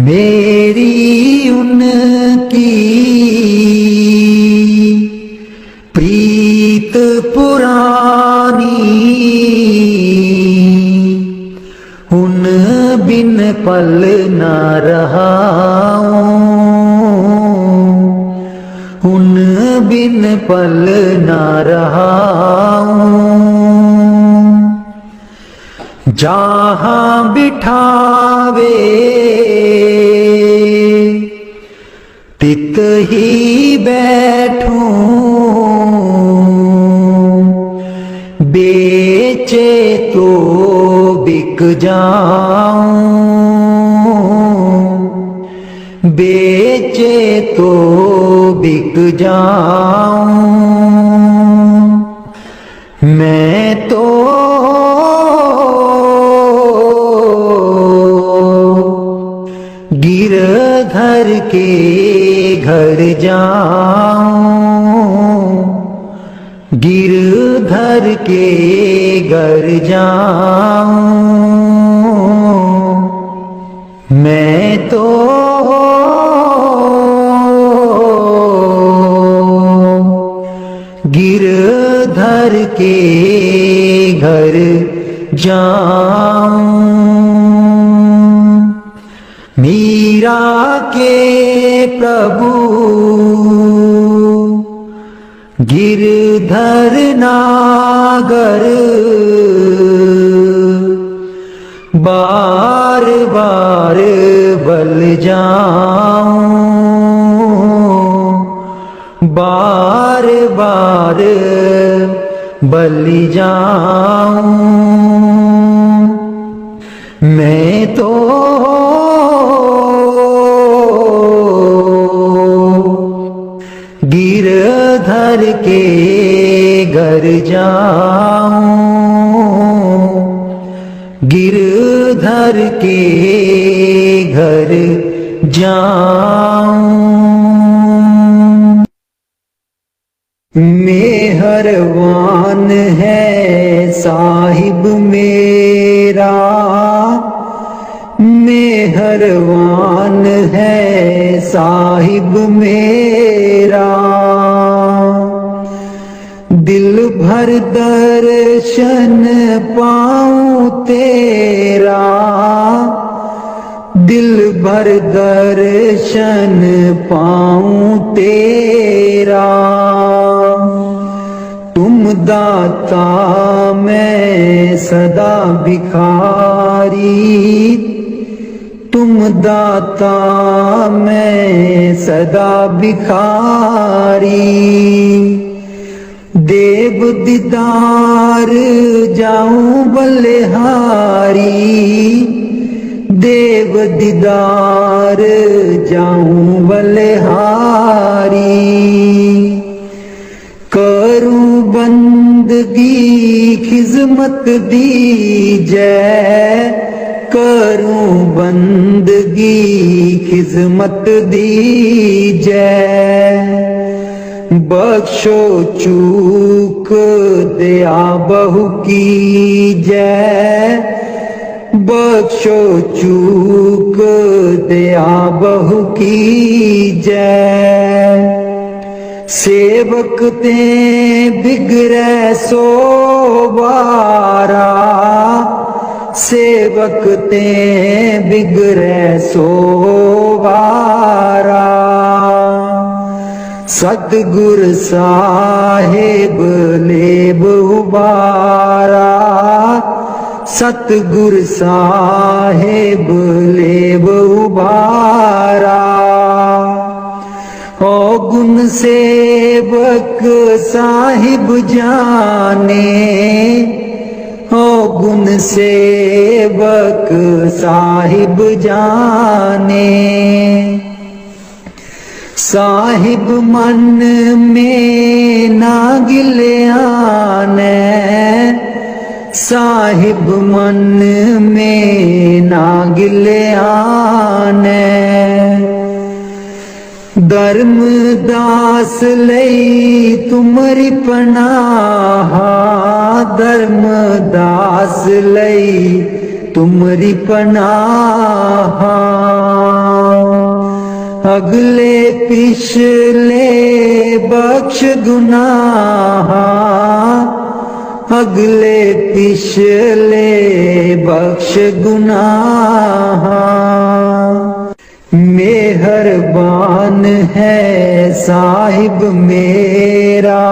मेरी उनकी प्रीत पुरानी, उन बिन पल न रहाऊं, उन बिन पल न रहाऊं। जहाँ बिठावे तित ही बैठूं, बेचे तो बिक जाऊं, बेचे तो बिक जाऊं। मैं तो गिरधर के घर जाऊं, गिरधर के घर जाऊं। मैं तो गिरधर के घर जाऊं। मीरा के प्रभु गिरधर नागर, बार बार बल जाऊं, बार बार बल जाऊं। मैं तो गिरधर के घर जाऊं, गिरधर के घर जाऊं। मेहरबान है साहिब मेरा, मेहरबान है साहिब मेरा। दिल भर दर्शन पाऊं तेरा, दिल भर दर्शन पाऊं तेरा। तुम दाता मैं सदा भिखारी, तुम दाता मैं सदा भिखारी। देव दीदार जाऊं बलिहारी, देव दीदार जाऊं बलिहारी। करूं बंदगी खिजमत दीजै, करूं बंदगी खिजमत दीजै। बख्शो चूक दया बहु कीजै, बख्शो चूक दया बहु कीजै। सेवक ते बिगड़ै सो बारा, सेवक ते बिगड़ै सो बारा। सतगुर साहेब लेब उबारा, सतगुर साहेब लेब उबारा। ओ गुण सेवक साहिब जाने, ओ गुण सेवक साहिब जाने। साहिब मन में ना गिल्याने, साहिब मन में ना गिले आने धर्मदास लई तुमरी पनाह धर्मदास लई तुमरी पनाह अगले पिछले बख्श गुनाह अगले पिछले बख्श गुनाह मेहरबान है साहिब मेरा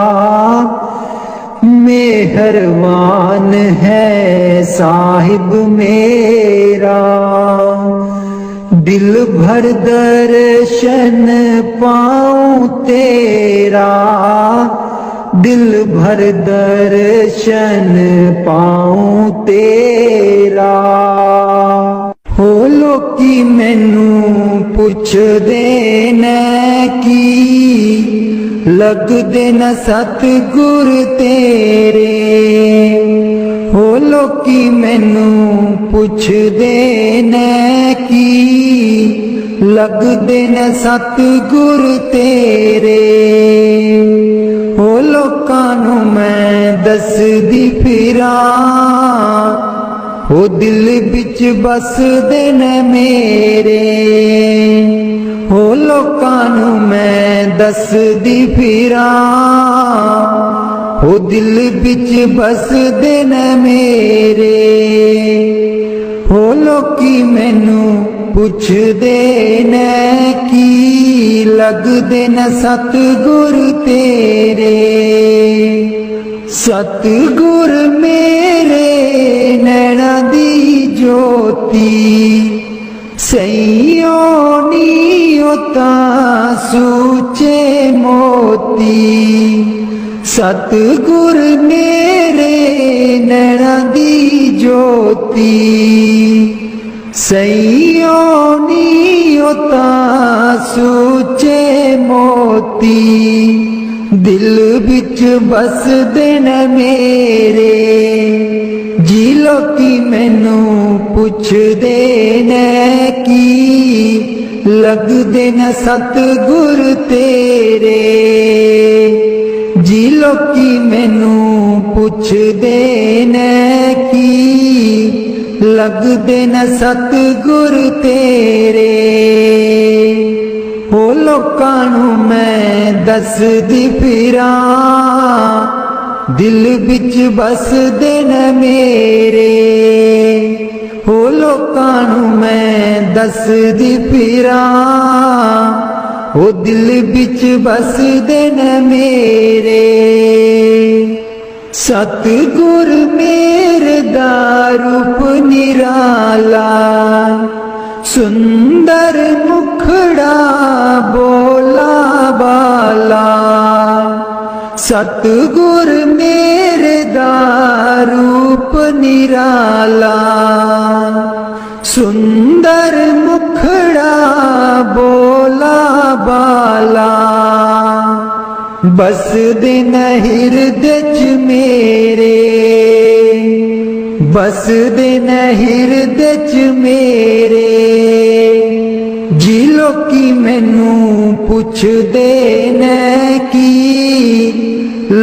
मेहरबान है साहिब मेरा दिल भर दर्शन पाऊं तेरा दिल भर दर्शन पाऊं तेरा हो लोकी मैनू पुछदे न की लगदे न सतगुर तेरे हो लोकी मैनू पुछदे न की लगदे न सतगुर तेरे हो लोकां नूं मैं दसदी फिरां हो दिल बिच बसदे न मेरे हो लोकां नूं मैं दसदी फिरां हो दिल बिच बसदे न मेरे हो लोकी मैनू पुछदे न की लगदे न सतगुर तेरे सतगुर मेरे नैना दी ज्योति सैयों नी होता सूचे मोती सतगुर मेरे नैना दी ज्योति सैयों नी होता सूचे मोती दिल बिच बसदे न मेरे जी लोकी मैनू पुछदे न की लगदे न सतगुर तेरे जी लोकी मैनू पुछदे न की लगदे न सतगुर तेरे हो लोकां नूं मैं दसदी फिरां दिल बिच बसदे न मेरे हो लोकां नूं मैं दसदी फिरां हो दिल बिच बसदे न मेरे सतगुर मेरे दा रूप निराला सुंदर मुखड़ा बोला बाला सतगुर मेरे दा रूप निराला सुंदर मुखड़ा बोला बाला बस दिन हृदय च मेरे बस दिन हृदय च मेरे जी लोकी मैनू पुछदे न की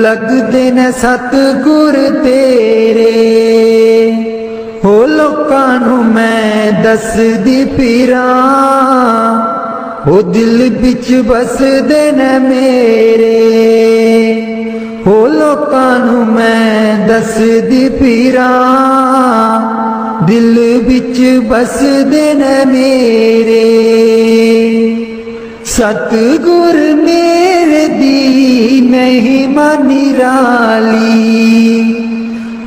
लगदे न सतगुर तेरे हो लोकां नूं मैं दसदी फिरां हो दिल बिच बसदे न मेरे हो लोकां नूं मैं दसदी फिरां दिल बिच बसदे न मेरे सतगुर मेरे दी महिमा निराली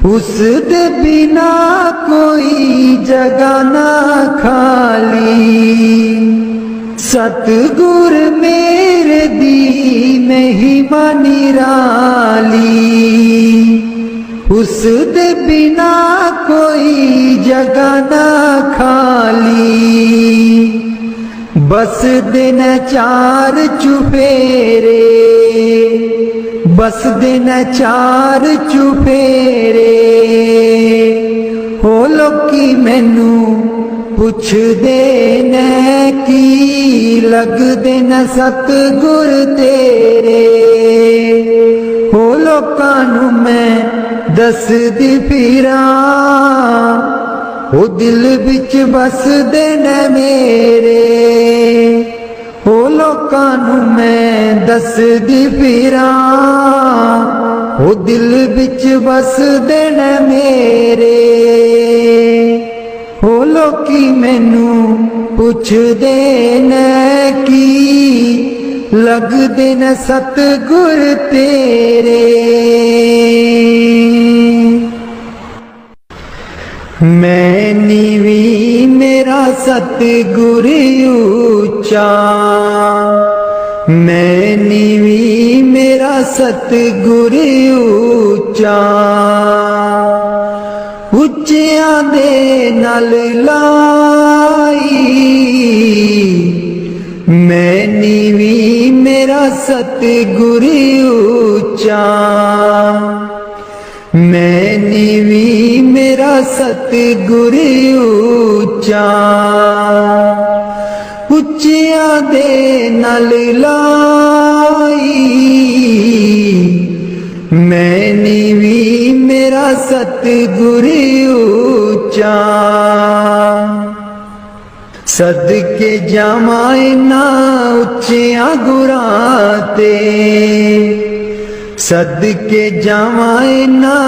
उस दे बिना कोई जगह ना खाली सतगुर मेरे दी महिमा निराली उस दे बिना कोई जगह ना खाली बस दिन चार चुफेरे बसदे न चार चुफेरे हो लोकी मैनू पुछदे न की लगदे न सतगुर तेरे हो लोकां नू मैं दसदी फिरां ओ दिल विच बसदे न मेरे ओ लोकां नू मैं दसदी फिरां ओ दिल विच बसदे न मेरे ओ लोकी मैनू पुछदे न की लगदे न सतगुर तेरे मैं नीवी मेरा सतगुर ऊंचा मैं नीवी मेरा सतगुर ऊंचा उच्चियां दे नाल लाई मैं नीवी मेरा सतगुर ऊंचा मैं नीवी मेरा सतगुर ऊंचा उच्चियां दे नाल लाई मैं नीवी मेरा सतगुर ऊंचा सदके जावां इन्हां उच्चियां गुरां ते सदके जावां इन्हां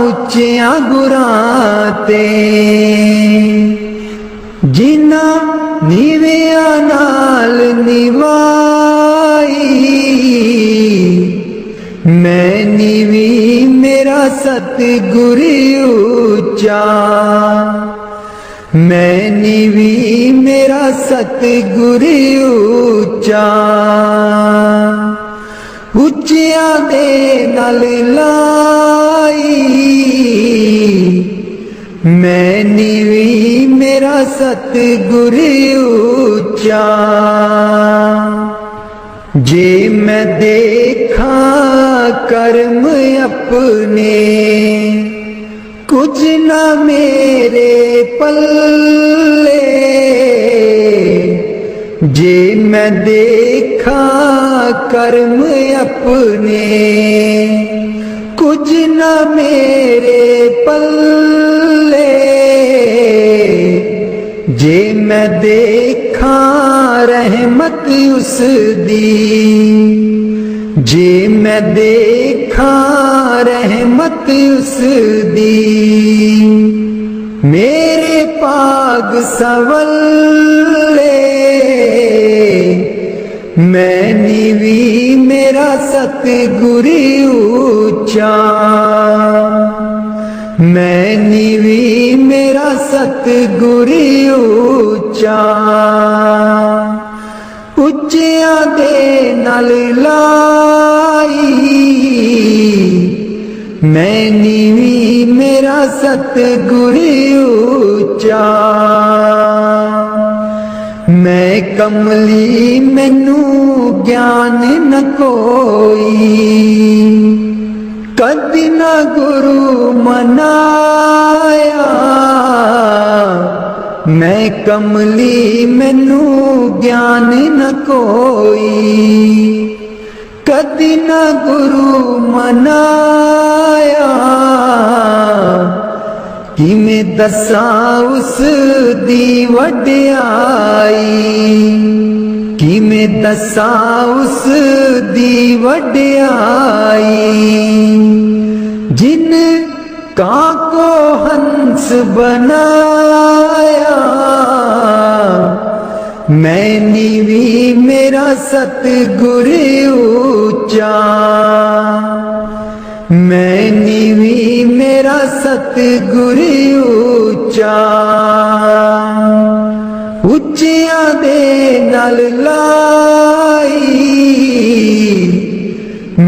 उच्चियां गुरां ते जिन्हां नीवियां नाल निवाई मैं नीवी मेरा सतगुर ऊंचा मैं नीवी मेरा सतगुर ऊंचा उच्चियां दे नाल लाई मैं नीवी मेरा सतगुर ऊंचा जे मैं देखा कर्म अपने कुछ ना मेरे पल्ले जे मैं देखा कर्म अपने कुछ न मेरे पल्ले जे मैं देखा रहमत उस दी जे मैं देखा रहमत उस दी मेरे पाग सवल्ले मैं नीवी मेरा सतगुर ऊंचा मैं नीवी मेरा सतगुर ऊंचा उच्चियां दे नाल लाई मैं नीवी मेरा सतगुर ऊंचा मैं कमली मैनू ज्ञान न कोई कदी न गुरु मनाया मैं कमली मैनू ज्ञान न कोई कदी न गुरु मनाया किमें दसां उस दी वड्याई किमें दसां उस दी वड्याई जिन कां को हंस बनाया मैं नीवी मेरा सतगुर ऊंचा मैं नीवी मेरा सतगुर ऊंचा उच्चियां दे नाल लाई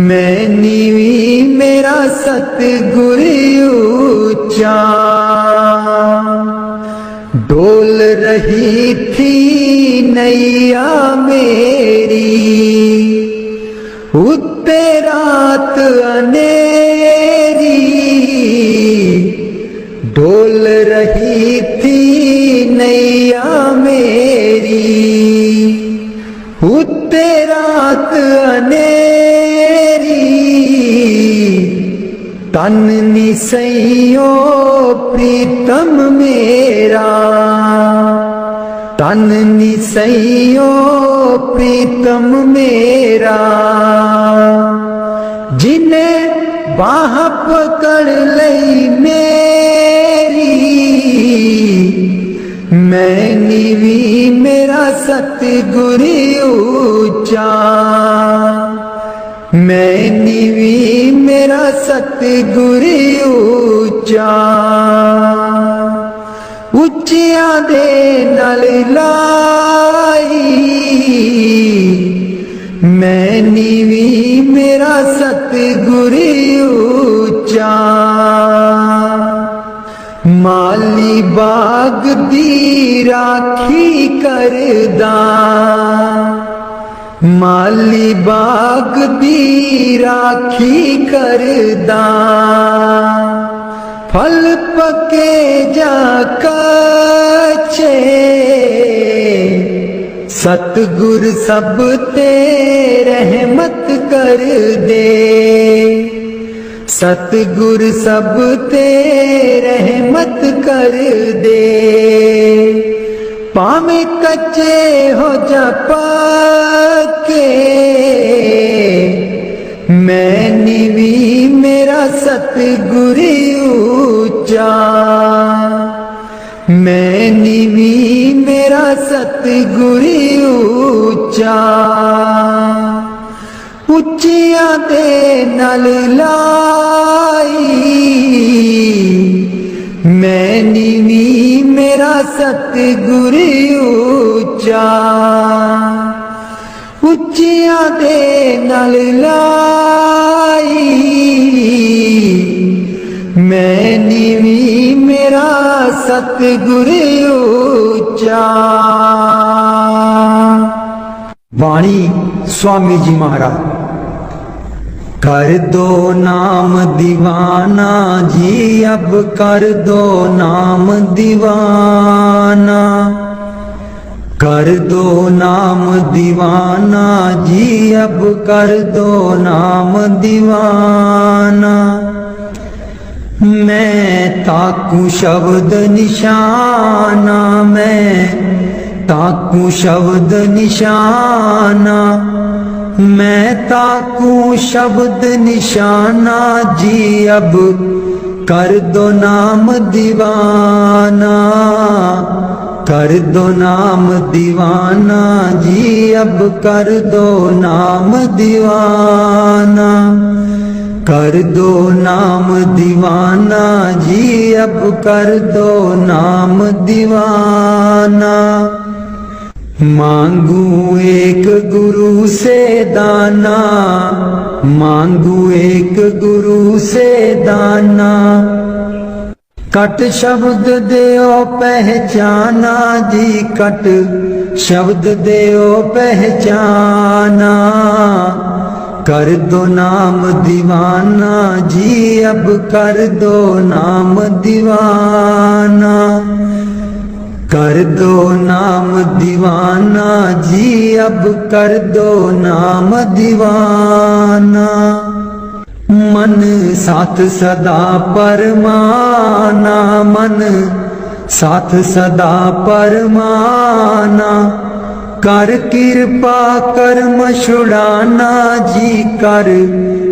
मैं नीवी मेरा सतगुर ऊंचा डोल रही थी नैया मेरी उत्ते रात अनेरी डोल रही थी नैया मेरी। उत्ते रात अनेरी तन निसैयो प्रीतम मेरा, तन निसैयो प्रीतम मेरा। जिन्हें बाह पकड़ लई मेरी, मैं नीवी मेरा सतगुर ऊंचा, मैं नीवी मेरा सतगुर ऊंचा। उच्चिया दे नल लाई, मैं नीवी मेरा सतगुर ऊंचा। माली बाग दी राखी करदा, माली बाग दी राखी करदा। फल पके जा कच्चे, सतगुर सब ते रहमत कर दे, सतगुर सब ते रहमत कर दे। पावे कच्चे हो जा पक्के, मैं नीवी मेरा सतगुर ऊंचा, मैं नीवी मेरा सतगुर ऊंचा। उच्चिया दे नल लाई, मैं नीवी मेरा सतगुर ऊंचा। उच्चिया दे नल लाई, मैं नीवी मेरा सतगुर ऊंचा। वाणी स्वामी जी महाराज। कर दो नाम दीवाना जी, अब कर दो नाम दीवाना, कर दो नाम दीवाना जी, अब कर दो नाम दीवाना। मैं ताकू शब्द निशाना, मैं ताकू शब्द निशाना, मैं ताकू शब्द निशाना जी, अब कर दो नाम दीवाना, कर दो नाम दीवाना जी, अब कर दो नाम दीवाना, कर दो नाम दीवाना जी, अब कर दो नाम दीवाना। मांगू एक गुरु से दाना, मांगू एक गुरु से दाना। कट शब्द देओ पहचाना जी, कट शब्द देओ पहचाना। कर दो नाम दीवाना जी, अब कर दो नाम दीवाना, कर दो नाम दीवाना जी, अब कर दो नाम दीवाना। मन साथ सदा परमाना, मन साथ सदा परमाना। कर कृपा कर्म छुड़ाना जी, कर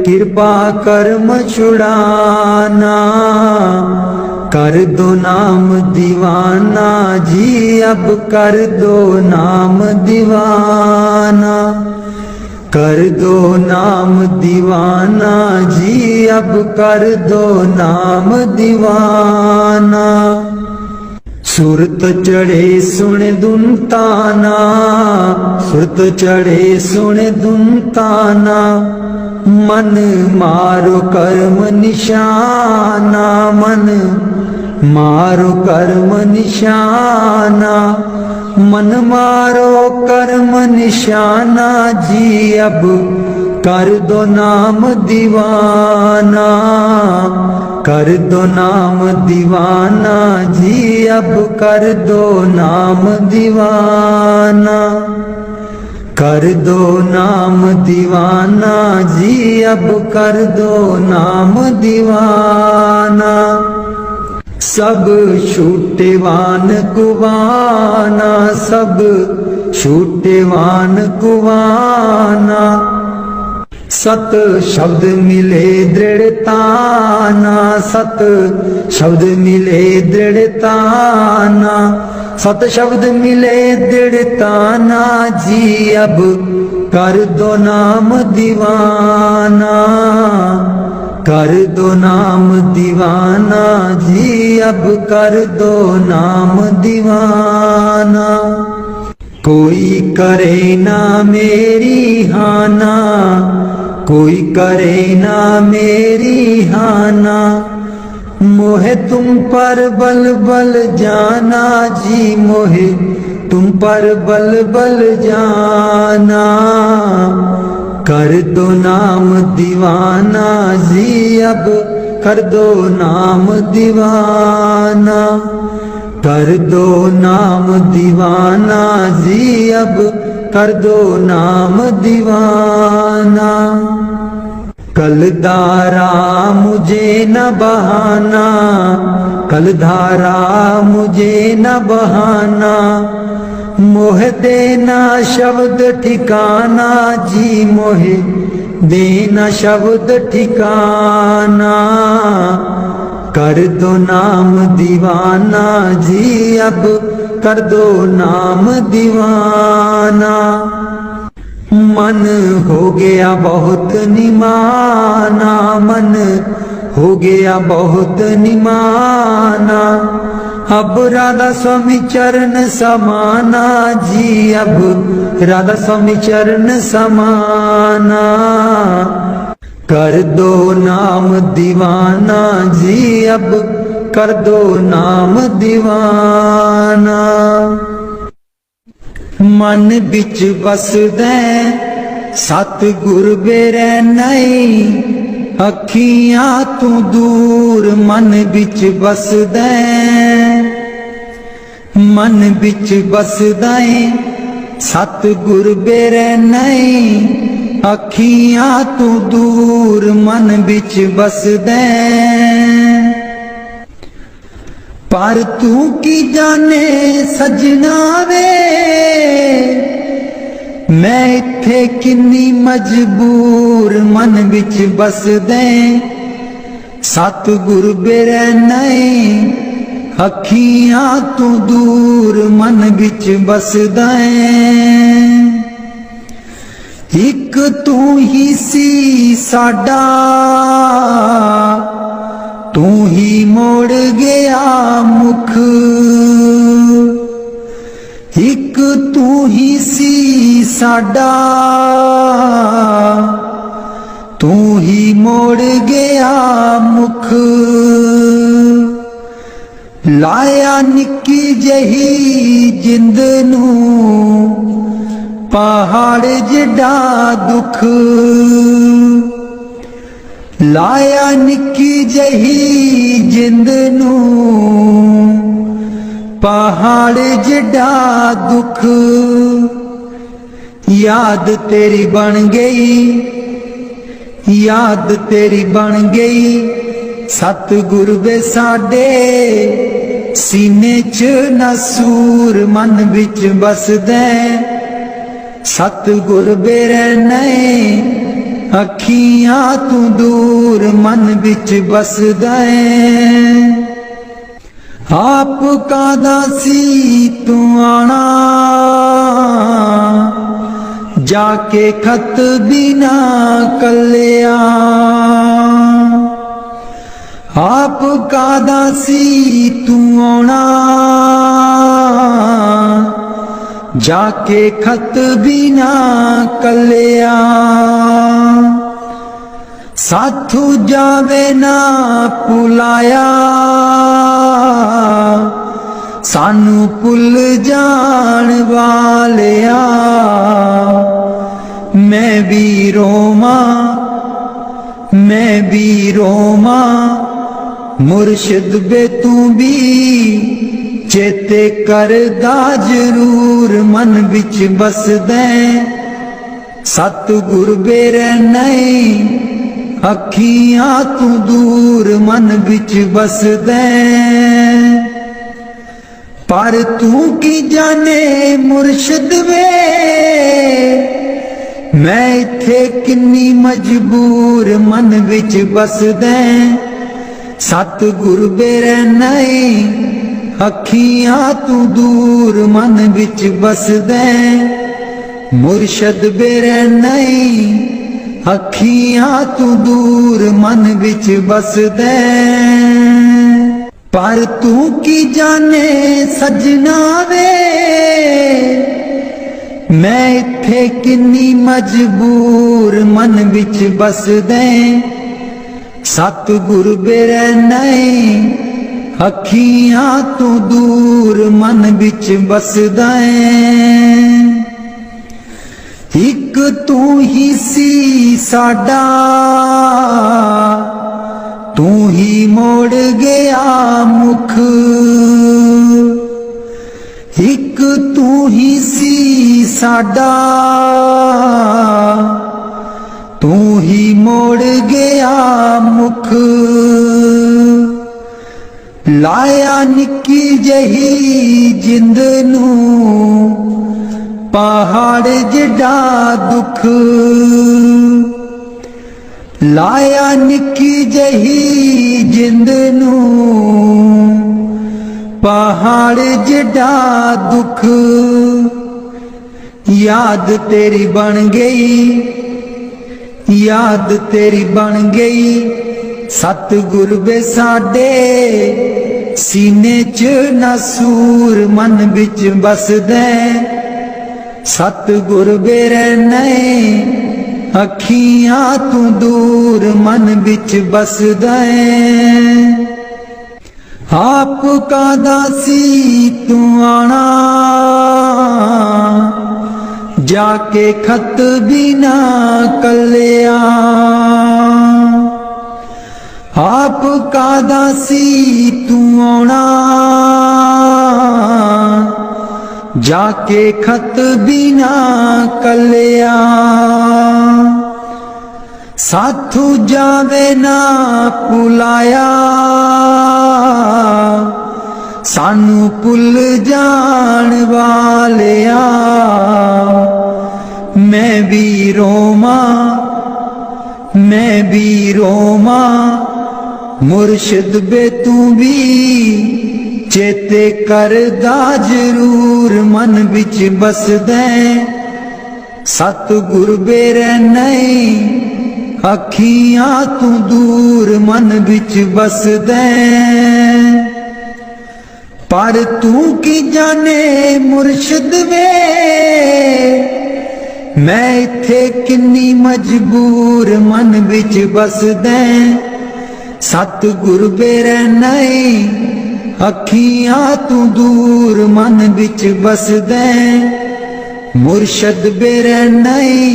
कृपा कर्म छुड़ाना। कर दो नाम दीवाना जी, अब कर दो नाम दीवाना, कर दो नाम दीवाना जी, अब कर दो नाम दीवाना। सुरत चढ़े सुन दुनताना, सुरत चढ़े सुन दुनताना। मन मारो कर्म निशाना, मन मारो कर्म निशाना। मन मारो कर्म निशाना जी, अब कर दो नाम दीवाना, कर दो नाम दीवाना जी, अब कर दो नाम दीवाना, कर दो नाम दीवाना जी, अब कर दो नाम दीवाना। सब छूटेवान कुवाना, सब छूटेवान कुवाना, सत शब्द मिले दृढ़ताना, सत शब्द मिले दृढ़ताना, सत शब्द मिले दृढ़ताना जी, अब कर दो नाम दीवाना, कर दो नाम दीवाना जी, अब कर दो नाम दीवाना। कोई करे ना मेरी हाना, कोई करे ना मेरी हाना, मोहे तुम पर बल बल जाना जी, मोहे तुम पर बल बल जाना, कर दो नाम दीवाना जी, अब कर दो नाम दीवाना, कर दो नाम दीवाना जी, अब कर दो नाम दीवाना। कलधारा मुझे न बहाना, कलधारा मुझे न बहाना, मोह देना शब्द ठिकाना जी, मोहे देना शब्द ठिकाना, कर दो नाम दीवाना जी, अब कर दो नाम दीवाना। मन हो गया बहुत निमाना, मन हो गया बहुत निमाना, अब राधा स्वामी चरण समाना जी, अब राधा स्वामी चरण समाना, कर दो नाम दीवाना जी, अब कर दो नाम दीवाना। मन बिच बसदै सतगुर बेरै नहीं, अखियां तू दूर मन बिच बसदै, मन बिच बसदा सतगुर बेरै नहीं, अखियां तू दूर मन बिच बसदै, पर तू की जाने सजना वे, मैं इत्थे किन्नी मजबूर मन बिच बसदे, सतगुर बेरै नहीं, अखियां तू दूर मन बिच बसदा है। एक तू ही सी साडा, तू ही मोड़ गया मुख, एक तू ही सी साडा, तू ही मोड़ गया मुख, लाया निक्की जही जिंद नू पहाड़ जिड्डा दुख, लाया निक्की जही जिंद नू पहाड़ जिड्डा दुख, याद तेरी बन गई, याद तेरी बन गई, सतगुर वे साडे सीने च नसूर मन बिच बसदे, सतगुर बेरै नहीं, अखियां तू दूर मन बिच बसदा है। आप कादा सी तू आना, जाके खत बिना कलिया, आप कादा सी तू आना, जाके खत बिना कलिया, साथू जावे ना पुलाया, सानू भुल जान वालिया, मैं भी रोमा रोमा मुर्शिद बे तू भी चेते करदा जरूर मन विच बसदे सतगुर बेरे नहीं अखियां तू दूर मन विच बसदे पर तू की जाने मुर्शिद वे मैं इत्थे किन्नी मजबूर मन विच बसदे सतगुर बेरे नहीं अखियां तू दूर मन विच बसदे मुर्शद बेरे नहीं अखियां तू दूर मन विच बसदे पर तू की जाने सजना वे मैं इत्थे किन्नी मजबूर मन विच बसदे सतगुर बेरे नहीं अखियां तू दूर मन विच बसदा एक तू ही सी साडा तू ही मोड़ गया मुख एक तू ही सी साडा तू ही मोड़ गया मुख लाया निक्की जही जिंद नू पहाड़ जिड्डा दुख लाया निक्की जही जिंद नू पहाड़ जिड्डा दुख याद तेरी बन गई याद तेरी बन गई सतगुर वे साडे सीने च नसूर मन विच बसदे सतगुर बेरे नहीं अखियां तू दूर मन विच बसदे आप का दासी तू आना जाके खत भी ना कलिया आप का दासी तू आना जाके खत भी ना कलिया साथू जावे ना पुलाया सानू पुल जान वालिया मैं भी रोमा मुर्शिद बे तू भी चेते करदा जरूर मन विच बसदे सतगुर बेरे नहीं अखियां तू दूर मन विच बसदे पर तू की जाने मुर्शिद वे मैं इत्थे किन्नी मजबूर मन विच बसदे सतगुर बेरे नहीं अखियां तू दूर मन विच बसदे मुर्शद बेरे नहीं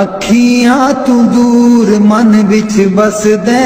अखियां तू दूर मन विच बसदे।